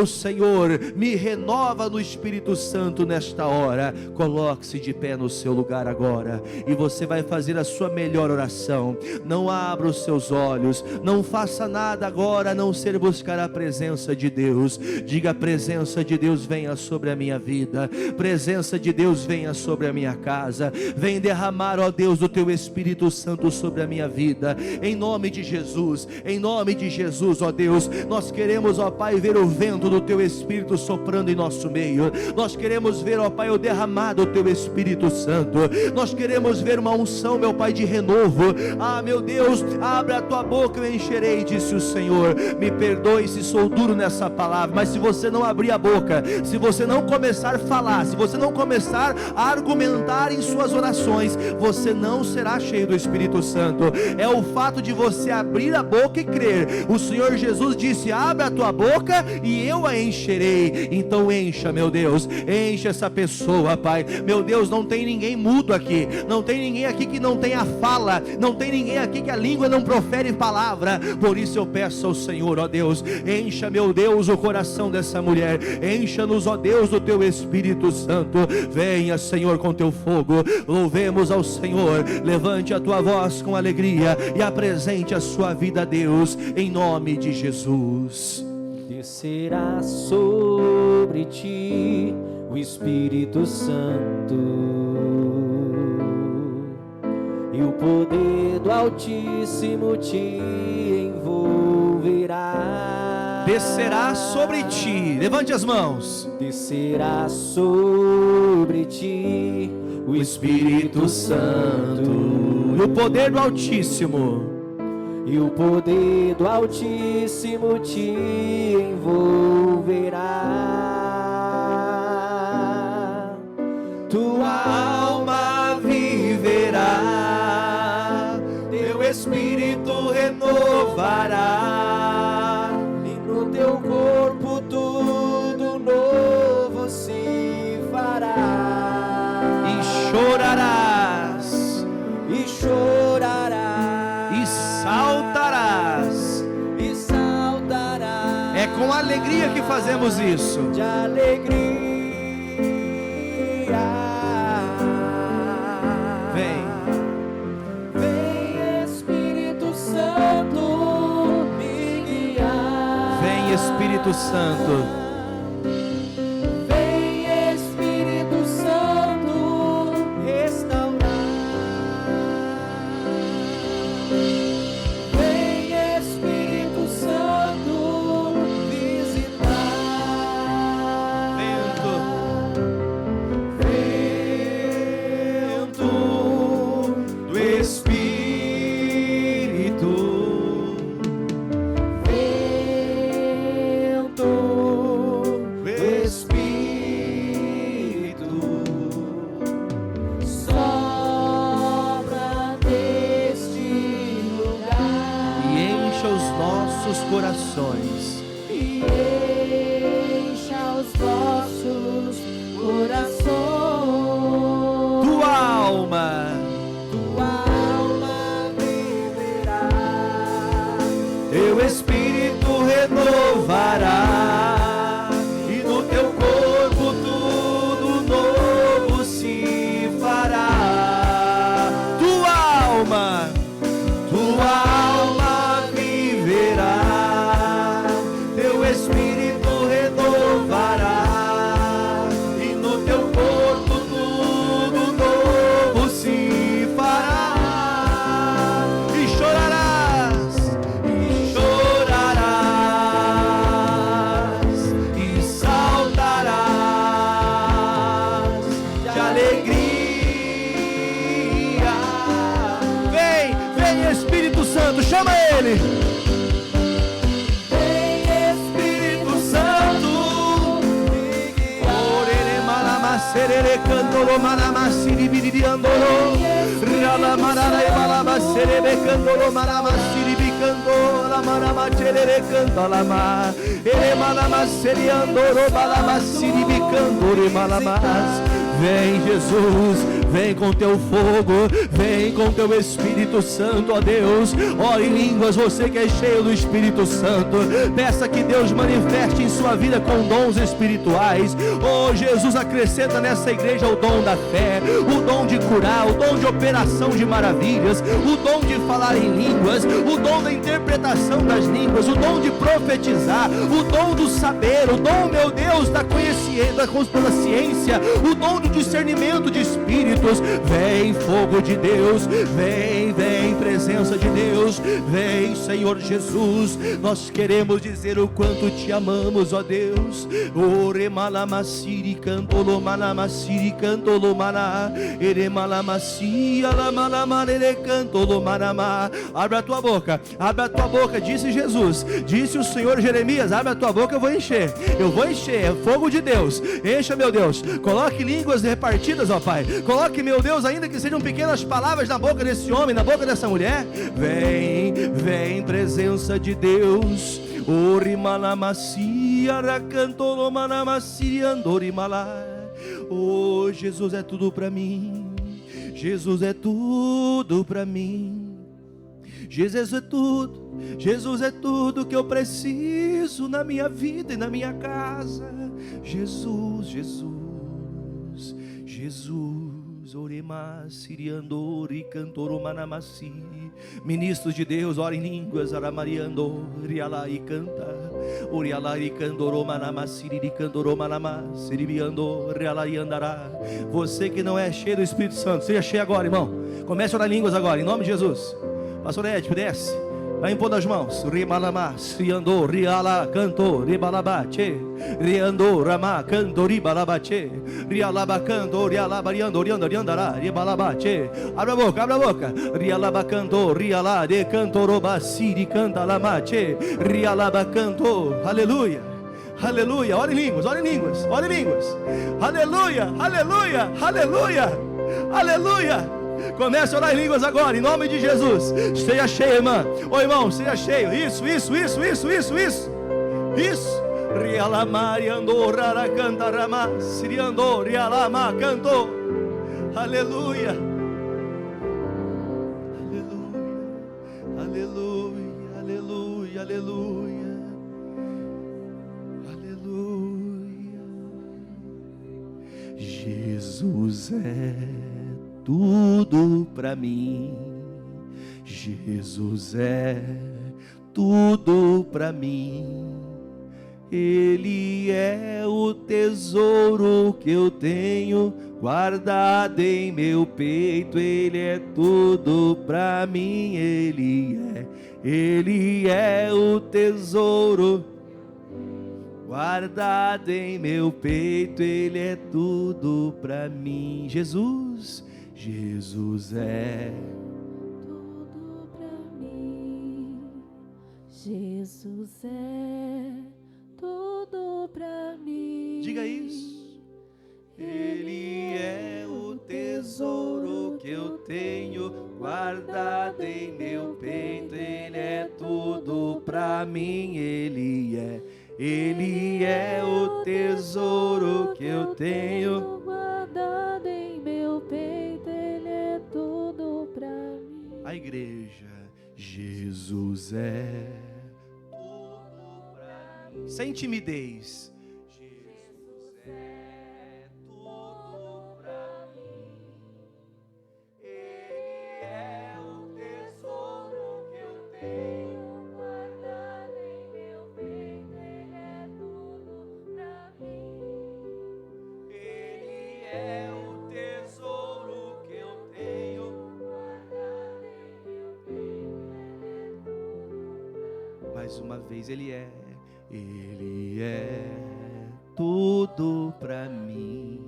Senhor, me renova no Espírito Santo nesta hora. Coloque-se de pé no seu lugar agora, e você vai fazer a sua melhor oração. Não abra os seus olhos, não faça nada agora a não ser buscar a presença de Deus. Diga: a presença de Deus venha sobre a minha vida, presença de Deus venha sobre a minha casa, vem derramar, ó Deus, do teu Espírito Santo sobre a minha vida, em nome de Jesus, ó Deus. Nós queremos, ó Pai, ver o vento do teu Espírito soprando em nosso meio, nós queremos ver, ó Pai, o derramado do teu Espírito Santo, nós queremos ver uma unção, meu Pai, de renovo. Meu Deus, abre a tua boca, eu encherei, disse o Senhor. Me perdoe se sou duro nessa palavra, mas se você não abrir a boca, se você não começar a falar, se você não começar a argumentar em suas orações, você não será cheio do Espírito Santo. É o fato de você abrir a boca e crer. O Senhor Jesus disse: abre a tua boca e eu a encherei. Então encha, meu Deus, enche essa pessoa, Pai. Meu Deus, não tem ninguém mudo aqui, não tem ninguém aqui que não tenha fala, não tem ninguém aqui que a língua não profere palavra. Por isso eu peço ao Senhor, ó Deus, encha, meu Deus, o coração dessa mulher, encha-nos, ó Deus, do teu Espírito Santo. Venha, Senhor, com teu fogo. Louvemos ao Senhor. Levante a tua voz com alegria e apresente a sua vida a Deus, em nome de Jesus. Descerá sobre ti o Espírito Santo, e o poder do Altíssimo te envolverá. Descerá sobre ti, levante as mãos. Descerá sobre ti o Espírito Santo, e o poder do Altíssimo, e o poder do Altíssimo te envolverá. Tua alma viverá, teu espírito renovará, e no teu corpo tudo novo se fará. e chorarás, e chorarás, e saltarás. e saltarás. É com alegria que fazemos isso. De alegria. Vem. Vem, Espírito Santo, me guiar. Vem, Espírito Santo. Vem, Espírito Santo, restaurar. Vem, Espírito Santo, visitar. nossos corações. E encha os vossos corações. Tua alma viverá. Teu Espírito renovará, e no teu corpo tudo novo se fará. Tua alma viverá, teu Espírito renovará, e no teu corpo tudo novo se fará. E chorarás, e saltarás de alegria. Vem Espírito Santo, chama Ele. Vem Espírito Santo, Orere malama serere candolo malama siribiri andolo. Riala marara e malama serebe candolo malama siribi candolo malama cerere candala ma. Ele malama seriandolo malama siribi candolo malamas. Vem Jesus, vem com teu fogo, vem com teu Espírito Santo, ó Deus. Ore em línguas, você que é cheio do Espírito Santo. Peça que Deus manifeste em sua vida com dons espirituais. Oh Jesus, acrescenta nessa igreja o dom da fé, o dom de curar, o dom de operação de maravilhas, o dom de falar em línguas, o dom da interpretação das línguas, o dom de profetizar, o dom do saber, o dom, meu Deus, da pela ciência, o dom do discernimento de espíritos. Vem fogo de Deus, vem presença de Deus, vem Senhor Jesus. Nós queremos dizer o quanto te amamos, ó Deus. Ore malamasiri cantolo malamasiri cantolo mana, ere malamasia la malamarere cantolo manama. Abre a tua boca, disse Jesus, disse o Senhor Jeremias, abre a tua boca, eu vou encher, é fogo de Deus. Encha, meu Deus, coloque línguas repartidas, ó Pai, coloque, meu Deus, ainda que sejam pequenas palavras na boca desse homem, na boca dessa mulher. Vem presença de Deus. Ori malamacia racantolo manamacia andori malai. Oh, Jesus é tudo para mim, Jesus é tudo para mim, Jesus é tudo que eu preciso na minha vida e na minha casa. Jesus, orema siriandori cantoro manamassi. Ministros de Deus, ora em línguas, aramariando, riala e canta, oriala e candoro manamassi, candoro manamassi, ribiando, riala e andará. Você que não é cheio do Espírito Santo, seja cheio agora, irmão. Comece a orar em línguas agora, em nome de Jesus. Pastor Ed, desce, vai impondo as mãos. Rimalamas, riandou, riala, cantou, ribalabache, riandou, ramá, cantou, ribalabache, rialaba, cantou, rialabariando, riandará, ribalabache. Abra a boca, rialaba, cantou, riala, de cantou, robassi, de canta, lamache, rialaba, cantou, aleluia. Aleluia, ora em línguas, aleluia, aleluia. Comece a orar em línguas agora, em nome de Jesus. Seja cheio, irmã. Ô irmão, seja cheio. Isso. Rialamari andou, rara canta, rama, siriandou, rialama, cantou. Aleluia. Jesus é tudo para mim, Jesus é tudo para mim. Ele é o tesouro que eu tenho guardado em meu peito. Ele é tudo para mim. Ele é o tesouro guardado em meu peito. Ele é tudo para mim. Jesus é tudo pra mim. Jesus é tudo pra mim. Diga isso. Ele é o tesouro que eu tenho guardado em meu peito. Ele é tudo pra pra mim. Ele é o tesouro que eu tenho guardado em meu peito. Ele é tudo pra mim. A igreja, Jesus é tudo pra mim. Sem timidez. Jesus é tudo pra mim. Ele é o tesouro que eu tenho Guardado em meu peito. Ele é tudo pra mim. Ele é o tesouro que eu tenho. Mais uma vez, Ele é tudo pra mim.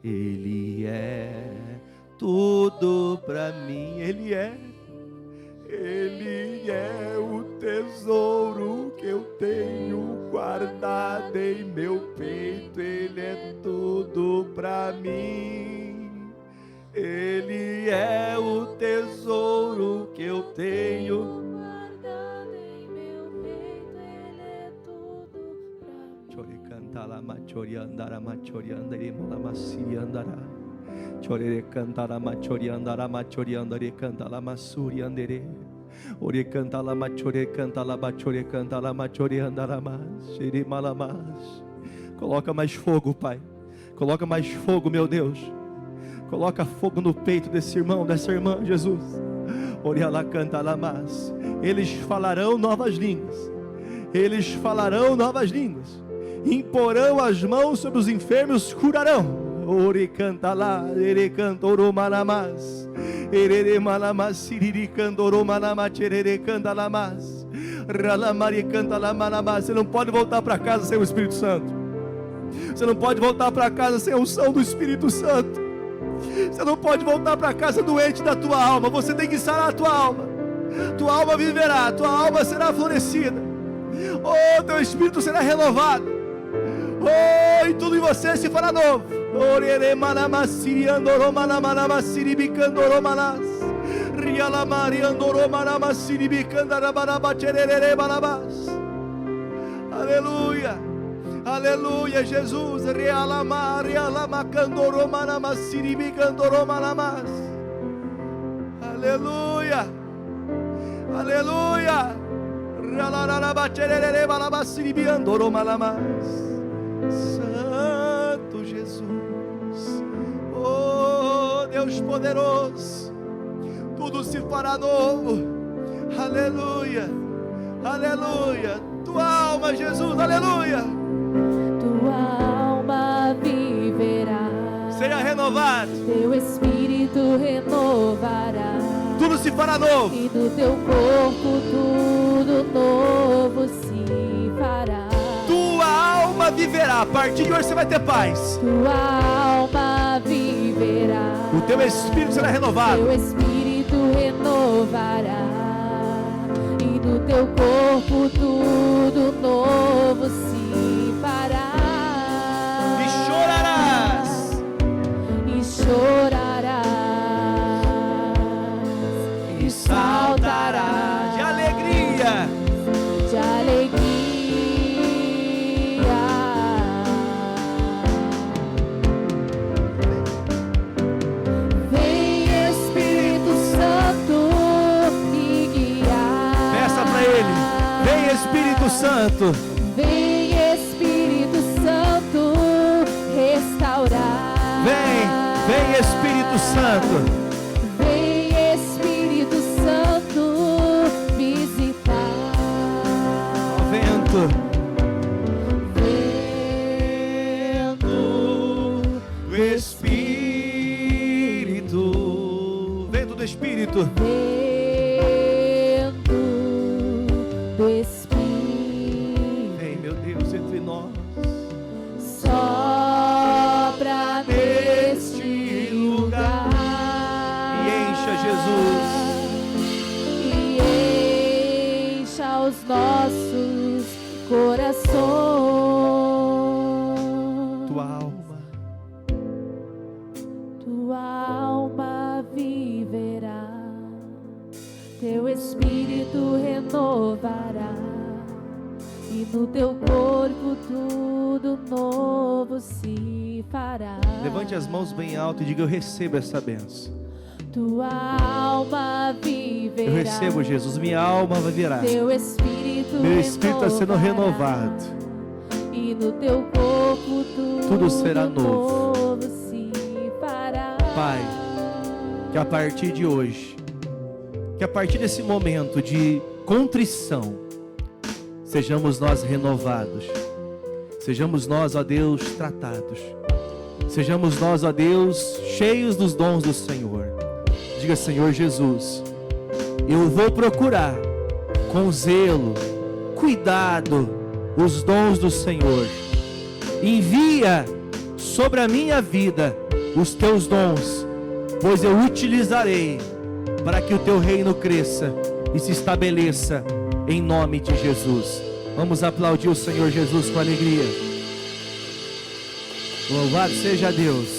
Ele é tudo pra mim. Ele é o tesouro que eu tenho guardado em meu peito. Ele é tudo pra mim. Ele é o tesouro que eu tenho. Guardado em meu peito. Ele é tudo pra mim. Chore canta la machori andara machori andare malamasi andara. Chore canta la machori andara machori andare canta la masuri andere. Ore canta la machore canta la bachore canta la machori andara mas. Shiri malamas. Coloca mais fogo, Pai. Coloca mais fogo, meu Deus. Coloca fogo no peito desse irmão, dessa irmã, Jesus. Oriala canta la mas. Eles falarão novas línguas. Eles falarão novas línguas. Imporão as mãos sobre os enfermos, curarão. Ore canta lá, ere canta oromanamas. Erere malamas, siriri canta oromanamas, erere canta lamas. Ralamari canta lamanamas. Você não pode voltar para casa sem o Espírito Santo. Você não pode voltar para casa sem a unção do Espírito Santo. Você não pode voltar para casa doente da tua alma. Você tem que sarar a tua alma. Tua alma viverá, tua alma será florescida. Oh, teu espírito será renovado. Oh, e tudo em você se fará novo. Orere manamasiri andoromanamasiri bicandoromanas. Rialamari andoromanamasiri bicandarabarabachere balabas. Aleluia. Aleluia, Jesus. Realama, realama, candoromana, siribi, candoromanamas. Aleluia. Aleluia. Realaraba, cherere, balaba, siribi, andoromanamas. Santo Jesus. Oh, Deus poderoso. Tudo se fará novo. Aleluia. Aleluia. Tua alma, Jesus. Aleluia. Tua alma viverá. Seja renovado. Teu espírito renovará. Tudo se fará novo. E do teu corpo tudo novo se fará. Tua alma viverá. A partir de hoje você vai ter paz. Tua alma viverá. O teu espírito será renovado. Teu espírito renovará. E do teu corpo tudo novo se fará. E chorarás. E chorarás. E saltarás de alegria. De alegria. Vem Espírito Santo me guiar. Peça para ele. Vem Espírito Santo. Vem Espírito Santo restaurar. Vem Espírito Santo. Vem Espírito Santo visitar. Ó vento. Vento Do Espírito. Vento do Espírito. Vento do Espírito. Vem, meu Deus, entre nós. Sopra neste lugar. E encha, Jesus. E encha os nossos corações. Tua alma. Tua alma viverá. Teu Espírito renovará, e no teu corpo tudo novo se fará. Levante as mãos bem alto e diga: eu recebo essa bênção. Tua alma viverá. Eu recebo, Jesus, minha alma vai virar. Teu Espírito Meu espírito está sendo renovado. E no teu corpo Tudo será novo. se fará. Pai, que a partir de hoje, que a partir desse momento de contrição, sejamos nós renovados, sejamos nós, ó Deus, tratados, sejamos nós, ó Deus, cheios dos dons do Senhor. Diga: Senhor Jesus, eu vou procurar com zelo, cuidado, os dons do Senhor. Envia sobre a minha vida os teus dons, pois eu utilizarei para que o teu reino cresça e se estabeleça em nome de Jesus. Vamos aplaudir o Senhor Jesus com alegria. Louvado seja Deus.